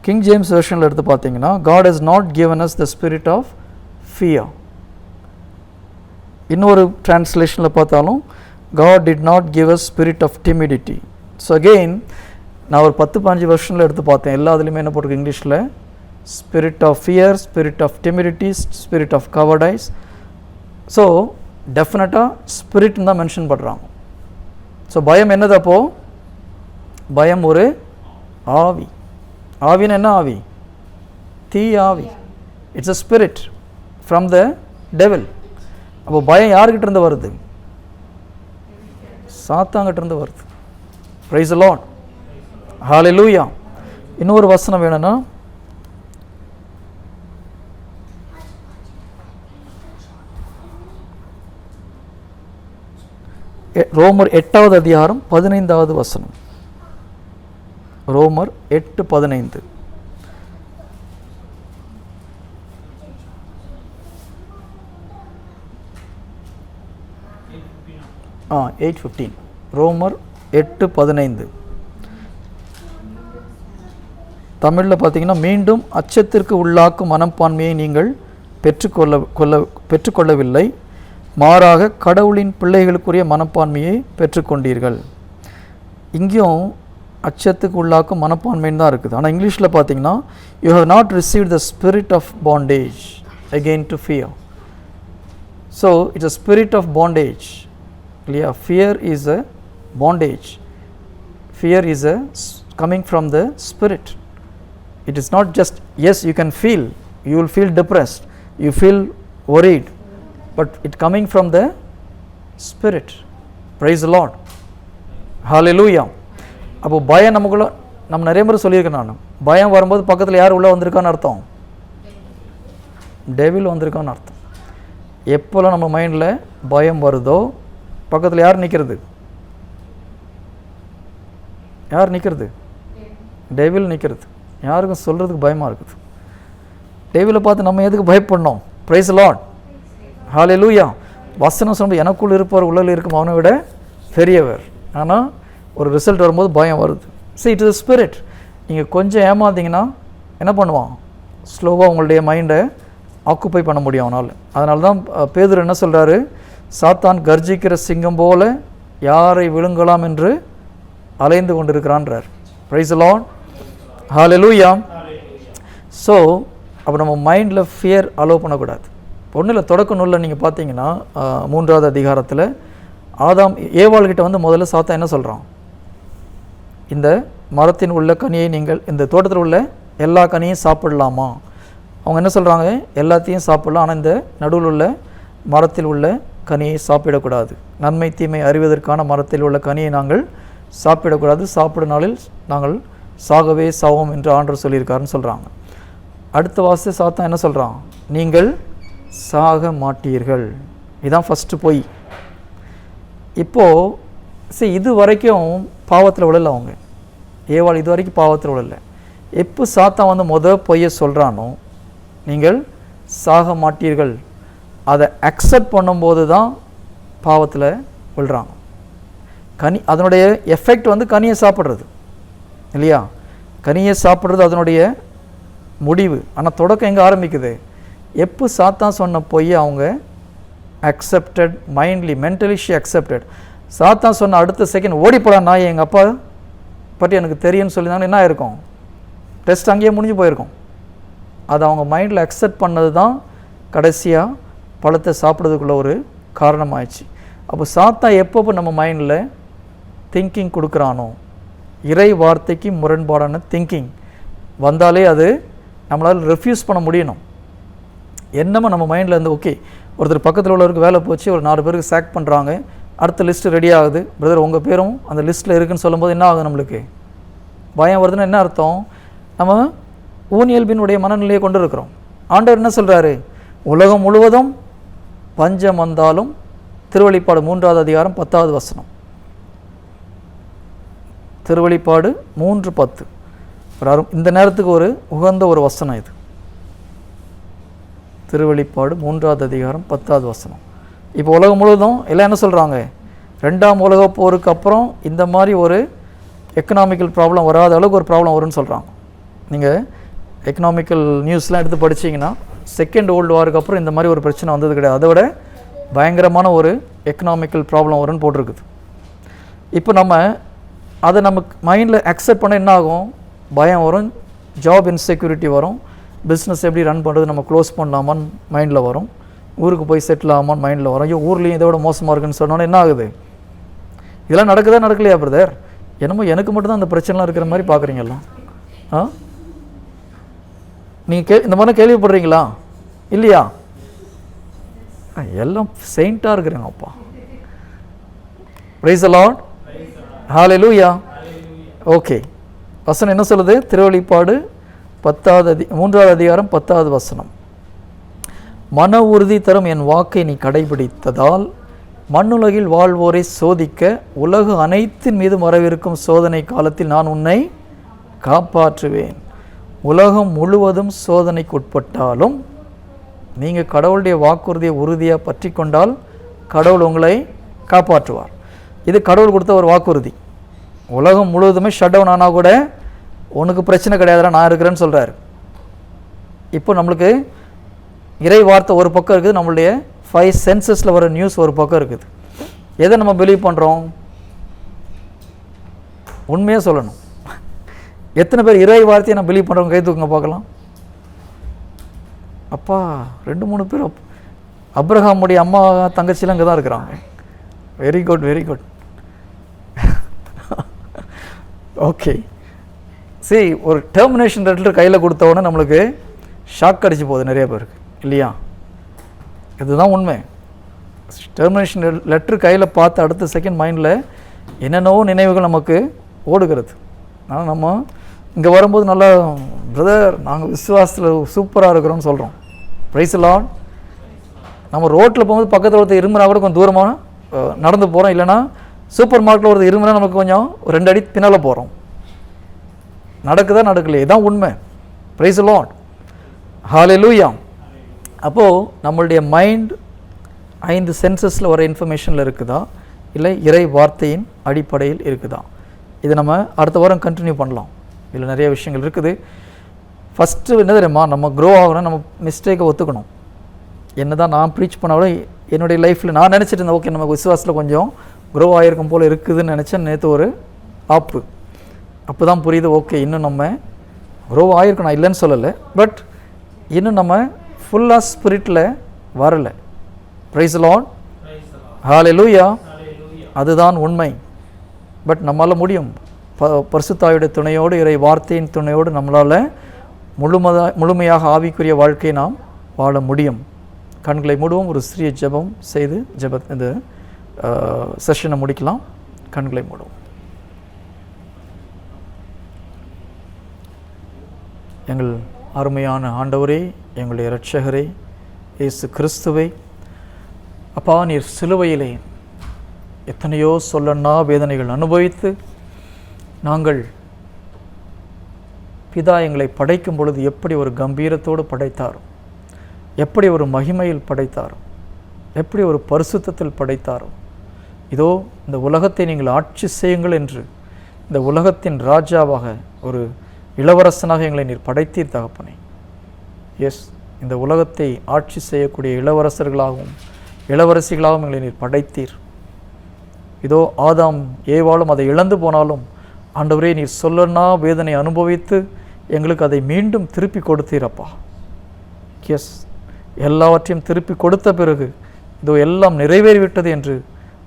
S1: King James வெர்ஷனில் எடுத்து பார்த்தீங்கன்னா, God has not given us the spirit of fear. இன்னொரு டிரான்ஸ்லேஷனில் பார்த்தாலும் God did not give us spirit of timidity. So again நான் ஒரு 10-15 வெர்ஷனில் எடுத்து பார்த்தேன். எல்லா இதுலேயுமே என்ன போட்டிருக்கு இங்கிலீஷில்? Spirit of fear, spirit of timidity, spirit of cowardice. So டெஃபினட்டாக ஸ்பிரிட்னு தான் மென்ஷன் பண்ணுறாங்க. ஸோ பயம் என்னது? அப்போது பயம் ஒரு ஆவி. ஆவின்னு என்ன ஆவி? தீ ஆவி. It's a spirit from the devil. அப்போ பயம் யார்கிட்ட இருந்து வருது? சாத்தாங்கிட்ட இருந்து வருது. பிரைஸ் தி லார்ட், ஹல்லேலூயா. இன்னொரு வசனம் வேணும்னா ரோமர் 8வது அதிகாரம் 15வது வசனம். ரோமர் 8:15. 8:15. ரோமர் 8:15. தமிழில் பார்த்தீங்கன்னா, மீண்டும் அச்சத்திற்கு உள்ளாக்கும் மனப்பான்மையை நீங்கள் பெற்றுக்கொள்ளவில்லை, மாறாக கடவுளின் பிள்ளைகளுக்குரிய மனப்பான்மையை பெற்றுக்கொண்டீர்கள். இங்கேயும் அச்சத்துக்கு உள்ளாக்கும் மனப்பான்மைன்னு தான் இருக்குது. ஆனால் இங்கிலீஷில் பார்த்தீங்கன்னா, you have not received the spirit of bondage again to fear. So it's a spirit of bondage இல்லையா? Fear is a bondage. Fear is a coming from the spirit. It is not just, yes, you can feel, you will feel depressed, you feel worried, but it coming from the spirit. Praise the Lord. Hallelujah. அப்போ பயம் நமக்குள்ள, நம்ம நிறைய முறை சொல்லியிருக்கேன் நான், பயம் வரும்போது பக்கத்தில் யார் உள்ளே வந்திருக்கான்னு அர்த்தம்? டெவில் வந்திருக்கான்னு அர்த்தம். எப்போல்லாம் நம்ம மைண்டில் பயம் வருதோ பக்கத்தில் யார் நிற்கிறது? யார் நிற்கிறது? டெவில் நிற்கிறது. யாருக்கும் சொல்கிறதுக்கு பயமாக இருக்குது. டெவிலை பார்த்து நம்ம எதுக்கு பயப்படணும்? Praise the Lord. ஹல்லேலூயா. வசனம் சொல்லும்போது எனக்குள் இருப்பவர் உள்ளே இருக்கும் அவனை விட பெரியவர். ஆனால் ஒரு ரிசல்ட் வரும்போது பயம் வருது. See, it is a spirit. நீங்கள் கொஞ்சம் ஏமாந்தீங்கன்னா என்ன பண்ணுவான்? ஸ்லோவாக உங்களுடைய மைண்டை ஆக்குப்பை பண்ண முடியும் அவனால். அதனால தான் பேதுரு என்ன சொல்கிறாரு? சாத்தான் கர்ஜிக்கிற சிங்கம் போல யாரை விழுங்கலாம் என்று அலைந்து கொண்டிருக்கிறான்றார். Praise the Lord. Hallelujah. So அப்போ நம்ம மைண்டில் ஃபியர் அலோவ் பண்ணக்கூடாது. ஒன்றும் இல்லை, தொடக்க நூலில் நீங்கள் பார்த்தீங்கன்னா 3வது அதிகாரத்தில் ஆதாம் ஏவாள்கிட்ட வந்து முதல்ல சாத்தான் என்ன சொல்கிறான்? இந்த மரத்தின் உள்ள கனியை நீங்கள், இந்த தோட்டத்தில் உள்ள எல்லா கனியும் சாப்பிடலாமா? அவங்க என்ன சொல்கிறாங்க? எல்லாத்தையும் சாப்பிடலாம், ஆனால் இந்த நடுவில் உள்ள மரத்தில் உள்ள கனியை சாப்பிடக்கூடாது. நன்மை தீமை அறிவதற்கான மரத்தில் உள்ள கனியை நாங்கள் சாப்பிடக்கூடாது, சாப்பிடும் நாளில் நாங்கள் சாகவே சாவோம் என்று ஆண்டவர் சொல்லியிருக்காருன்னு சொல்கிறாங்க. அடுத்த வாச சாத்தான் என்ன சொல்கிறான்? நீங்கள் சாக மாட்டீர்கள். இதுதான் ஃபஸ்ட்டு பொய். இப்போது இது வரைக்கும் பாவத்தில் விழலை அவங்க. ஏவாள் இது வரைக்கும் பாவத்தில் விழலை. எப்போ சாத்தான் வந்து பொய்யை சொல்கிறானோ, நீங்கள் சாக மாட்டீர்கள், அதை அக்செப்ட் பண்ணும்போது தான் பாவத்தில் விழுறாங்க. கனி அதனுடைய எஃபெக்ட் வந்து கனியை சாப்பிட்றது இல்லையா? கனியை சாப்பிட்றது அதனுடைய முடிவு. ஆனால் தொடக்கம் எங்கே ஆரம்பிக்குது? எப்போ சாத்தான் சொன்ன பொய்யை அவங்க அக்செப்டட், மைண்ட்லி மென்டலி ஷி அக்செப்டட். சாத்தான் சொன்ன அடுத்த செகண்ட் ஓடிப்படா, நான் எங்கள் அப்பா பற்றி எனக்கு தெரியும்னு சொல்லியிருந்தாங்க, என்ன ஆயிருக்கும்? டெஸ்ட் அங்கேயே முடிஞ்சு போயிருக்கும். அதை அவங்க மைண்டில் அக்செப்ட் பண்ணது தான் கடைசியாக பழத்தை சாப்பிட்றதுக்குள்ள ஒரு காரணமாகிடுச்சு. அப்போ சாத்தான் எப்போ நம்ம மைண்டில் திங்கிங் கொடுக்குறானோ, இறை வார்த்தைக்கு முரண்பாடான திங்கிங் வந்தாலே அது நம்மளால் ரெஃப்யூஸ் பண்ண முடியணும். என்னமோ நம்ம மைண்டில் இருந்து ஓகே, ஒருத்தர் பக்கத்தில் உள்ளவருக்கு வேலை போச்சு, ஒரு 4 பேருக்கு சேக் பண்ணுறாங்க, அடுத்த லிஸ்ட்டு ரெடி ஆகுது, பிரதர் உங்கள் பேரும் அந்த லிஸ்ட்டில் இருக்குதுன்னு சொல்லும்போது என்ன ஆகுது? நம்மளுக்கு பயம் வருதுன்னா என்ன அர்த்தம்? நம்ம ஊனியல்பினுடைய மனநிலையை கொண்டு இருக்கிறோம். ஆண்டவர் என்ன சொல்கிறாரு? உலகம் முழுவதும் பஞ்சம் வந்தாலும், திருவெளிப்பாடு 3வது அதிகாரம் 10வது வசனம், திருவெளிப்பாடு 3:10. இந்த நேரத்துக்கு ஒரு உகந்த ஒரு வசனம் இது. திருவெளிப்பாடு 3வது அதிகாரம் 10வது வசனம். இப்போ உலகம் முழுவதும் எல்லாம் என்ன சொல்கிறாங்க? 2ஆம் உலகப் போருக்கு அப்புறம் இந்த மாதிரி ஒரு எக்கனாமிக்கல் ப்ராப்ளம் வராத அளவுக்கு ஒரு ப்ராப்ளம் வரும்னு சொல்கிறாங்க. நீங்கள் எக்கனாமிக்கல் நியூஸ்லாம் எடுத்து படிச்சிங்கன்னா, செகண்ட் வேர்ல்டு வாருக்கு அப்புறம் இந்த மாதிரி ஒரு பிரச்சனை வந்தது கிடையாது. அதை விட பயங்கரமான ஒரு எக்கனாமிக்கல் ப்ராப்ளம் வரும்னு போட்டிருக்குது. இப்போ நம்ம அதை நமக்கு மைண்டில் அக்செப்ட் பண்ண என்ன ஆகும்? பயம் வரும், ஜாப் இன்செக்யூரிட்டி வரும், பிஸ்னஸ் எப்படி ரன் பண்ணுறது, நம்ம க்ளோஸ் பண்ணலாமான்னு மைண்டில் வரும், ஊருக்கு போய் செட்டில் ஆகாமான்னு மைண்டில் வரும். ஐயோ ஊர்லேயும் இதோட மோசமாக இருக்குன்னு சொன்னோன்னே என்ன ஆகுது? இதெல்லாம் நடக்குதா நடக்கலையா பிரதர்? என்னமோ எனக்கு மட்டும்தான் அந்த பிரச்சனைலாம் இருக்கிற மாதிரி பார்க்குறீங்களா? நீங்கள் இந்த மாதிரி கேள்விப்படுறீங்களா? இல்லையா? எல்லாம் செயிண்டாக இருக்கிறாங்க அப்பா. Price the Lord. Hallelujah. Okay, வசனம் என்ன சொல்லுது? திருவெளிப்பாடு 3வது அதிகாரம் 10வது வசனம். மன உறுதி தரும் என் வாக்கை நீ கடைபிடித்ததால் மண்ணுலகில் வாழ்வோரை சோதிக்க உலகு அனைத்தின் மீது வரவிருக்கும் சோதனை காலத்தில் நான் உன்னை காப்பாற்றுவேன். உலகம் முழுவதும் சோதனைக்குட்பட்டாலும் நீங்கள் கடவுளுடைய வாக்குறுதியை உறுதியாக பற்றி கொண்டால் கடவுள் உங்களை காப்பாற்றுவார். இது கடவுள் கொடுத்த ஒரு வாக்குறுதி. உலகம் முழுவதுமே ஷட் டவுன் ஆனால் கூட உனக்கு பிரச்சனை கிடையாதுடா, நான் இருக்கிறேன்னு சொல்கிறார். இப்போ நம்மளுக்கு இறை வார்த்தை ஒரு பக்கம் இருக்குது, நம்மளுடைய 5 சென்சஸில் வர நியூஸ் ஒரு பக்கம் இருக்குது. எதை நம்ம பிலீவ் பண்ணுறோம்? உண்மையாக சொல்லணும். எத்தனை பேர் இறை வார்த்தையை நான் பிலீவ் பண்ணுறவங்க கை தூக்குங்க பார்க்கலாம். அப்பா 2-3 பேர் அப்ரஹாமுடைய அம்மா தங்கச்சிலாம் இங்கே தான் இருக்கிறாங்க. Very good, very good. Okay, சரி, ஒரு டெர்மினேஷன் லெட்டர் கையில் கொடுத்த உடனே நம்மளுக்கு ஷாக் அடிச்சு போகுது நிறைய பேருக்கு, இல்லையா? இதுதான் உண்மை. டெர்மினேஷன் லெட்டர் கையில் பார்த்து அடுத்த செகண்ட் மைண்டில் என்னென்னவோ நினைவுகள் நமக்கு ஓடுகிறது. ஆனால் நம்ம இங்கே வரும்போது நல்லா பிரதர் நாங்கள் விசுவாசத்தில் சூப்பராக இருக்கிறோம்னு சொல்கிறோம். Price the Lord. நம்ம ரோட்டில் போகும்போது பக்கத்தில் ஒருத்தர் இருமுறா கூட கொஞ்சம் தூரமாக நடந்து போகிறோம், இல்லைனா சூப்பர் மார்க்கெட்டில் ஒருத்தர் இருமுறா நமக்கு கொஞ்சம் 2 அடி பின்னால் போகிறோம். நடக்குதா நடக்கலையே? இதுதான் உண்மை. Praise the Lord. ஹல்லேலூயா. அப்போது நம்மளுடைய மைண்ட் 5 சென்சஸில் வர இன்ஃபர்மேஷனில் இருக்குதா, இல்லை இறை வார்த்தையின் அடிப்படையில் இருக்குதா? இதை நம்ம அடுத்த வாரம் கண்டினியூ பண்ணலாம். இதில் நிறைய விஷயங்கள் இருக்குது. ஃபஸ்ட்டு என்ன தெரியுமா, நம்ம க்ரோ ஆகணும், நம்ம மிஸ்டேக்கை ஒத்துக்கணும். என்ன தான் நான் ப்ரீச் பண்ணாலும் என்னுடைய லைஃப்பில் நான் நினச்சிட்டு இருந்தேன், ஓகே நம்ம விசுவாசத்தில் கொஞ்சம் க்ரோ ஆகிருக்கும் போல் இருக்குதுன்னு நினச்சேன். நேற்று ஒரு ஆப்பு அப்போ தான் புரியுது, ஓகே இன்னும் நம்ம க்ரோ ஆகிருக்கணும், நான் இல்லைன்னு சொல்லலை, பட் இன்னும் நம்ம ஃபுல்லாக ஸ்பிரிட்டில் வரலை. Praise the Lord. ஹல்லேலூயா. அதுதான் உண்மை. பட் நம்மளால் முடியும். பரிசுத்தாவியுடைய துணையோடு, இறை வார்த்தையின் துணையோடு நம்மளால் முழுமையாக ஆவிக்குரிய வாழ்க்கையை நாம் வாழ முடியும். கண்களை மூடுவோம், ஒரு சிறிய ஜெபம் செய்து இந்த செஷனை முடிக்கலாம். கண்களை மூடுவோம். எங்கள் அருமையான ஆண்டவரே, எங்களுடைய இரட்சகரே இயேசு கிறிஸ்துவை, அப்பா நீர் சிலுவையிலே எத்தனையோ சொல்லன்னா வேதனைகள் அனுபவித்து நாங்கள் பிதா எங்களை படைக்கும் பொழுது எப்படி ஒரு கம்பீரத்தோடு படைத்தாரோ, எப்படி ஒரு மகிமையில் படைத்தாரோ, எப்படி ஒரு பரிசுத்தத்தில் படைத்தாரோ, இதோ இந்த உலகத்தை நீங்கள் ஆட்சி செய்யுங்கள் என்று இந்த உலகத்தின் ராஜாவாக ஒரு இளவரசனாக எங்களை நீர் படைத்தீர் தகப்பனே. எஸ், இந்த உலகத்தை ஆட்சி செய்யக்கூடிய இளவரசர்களாகவும் இளவரசிகளாகவும் எங்களை நீர் படைத்தீர். இதோ ஆதாம் ஏவாளும் அதை இழந்து போனாலும் ஆண்டவரே நீர் சொல்லனா வேதனை அனுபவித்து எங்களுக்கு அதை மீண்டும் திருப்பி கொடுத்தீரப்பா. எஸ், எல்லாவற்றையும் திருப்பி கொடுத்த பிறகு இதோ எல்லாம் நிறைவேறிவிட்டது என்று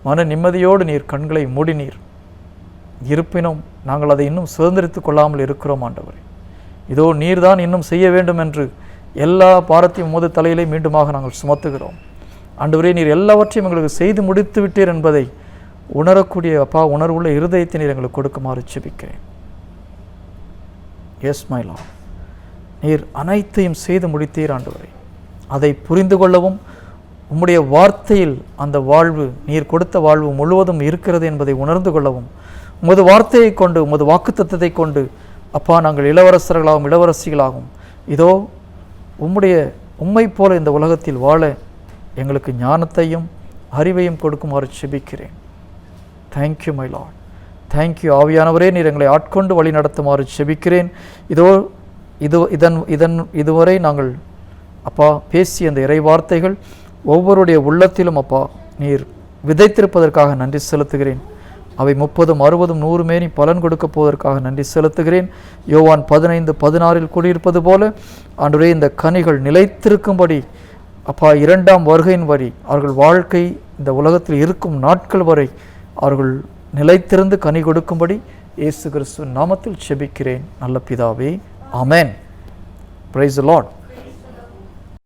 S1: மன நிம்மதியோடு நீர் கண்களை மூடினீர். இருப்பினும் நாங்கள் அதை இன்னும் சுதந்திரித்து கொள்ளாமல் இருக்கிறோம் ஆண்டவரே. இதோ நீர்தான் இன்னும் செய்ய வேண்டும் என்று எல்லா பாரத்தையும் உமது தலையிலே மீண்டுமாக நாங்கள் சுமத்துகிறோம். ஆண்டவரே நீர் எல்லாவற்றையும் எங்களுக்கு செய்து முடித்து விட்டீர் என்பதை உணரக்கூடிய அப்பா உணர்வுள்ள இருதயத்தை நீர் எங்களுக்கு கொடுக்குமாறு ஜெபிக்கிறேன். எஸ் மை லார்ட், நீர் அனைத்தையும் செய்து முடித்தீர் ஆண்டவரே. அதை புரிந்து கொள்ளவும் உம்முடைய வார்த்தையில் அந்த வாழ்வு, நீர் கொடுத்த வாழ்வு முழுவதும் இருக்கிறது என்பதை உணர்ந்து கொள்ளவும் உமது வார்த்தையை கொண்டு, உமது வாக்குத்தத்தத்தை கொண்டு அப்பா நாங்கள் இளவரசர்களாகவும் இளவரசிகளாகவும் இதோ உம்மை போல இந்த உலகத்தில் வாழ எங்களுக்கு ஞானத்தையும் அறிவையும் கொடுக்குமாறு ஜெபிக்கிறேன். தேங்க்யூ மை லார்ட், தேங்க்யூ ஆவியானவரே, நீர் எங்களை ஆட்கொண்டு வழி நடத்துமாறு ஜெபிக்கிறேன். இதுவரை நாங்கள் அப்பா பேசிய அந்த இறை வார்த்தைகள் ஒவ்வொருடைய உள்ளத்திலும் அப்பா நீர் விதைத்திருப்பதற்காக நன்றி செலுத்துகிறேன். அவை 30, 60, 100 மேனி பலன் கொடுக்க போவதற்காக நன்றி செலுத்துகிறேன். யோவான் 15:16 கூறியிருப்பது போல ஆண்டவரே இந்த கனிகள் நிலைத்திருக்கும்படி அப்பா 2ஆம் வருகையின் வரை அவர்கள் வாழ்க்கை இந்த உலகத்தில் இருக்கும் நாட்கள் வரை அவர்கள் நிலைத்திருந்து கனி கொடுக்கும்படி இயேசு கிறிஸ்துவின் நாமத்தில் ஜெபிக்கிறேன் நல்ல பிதாவே, ஆமென். Price the Lord.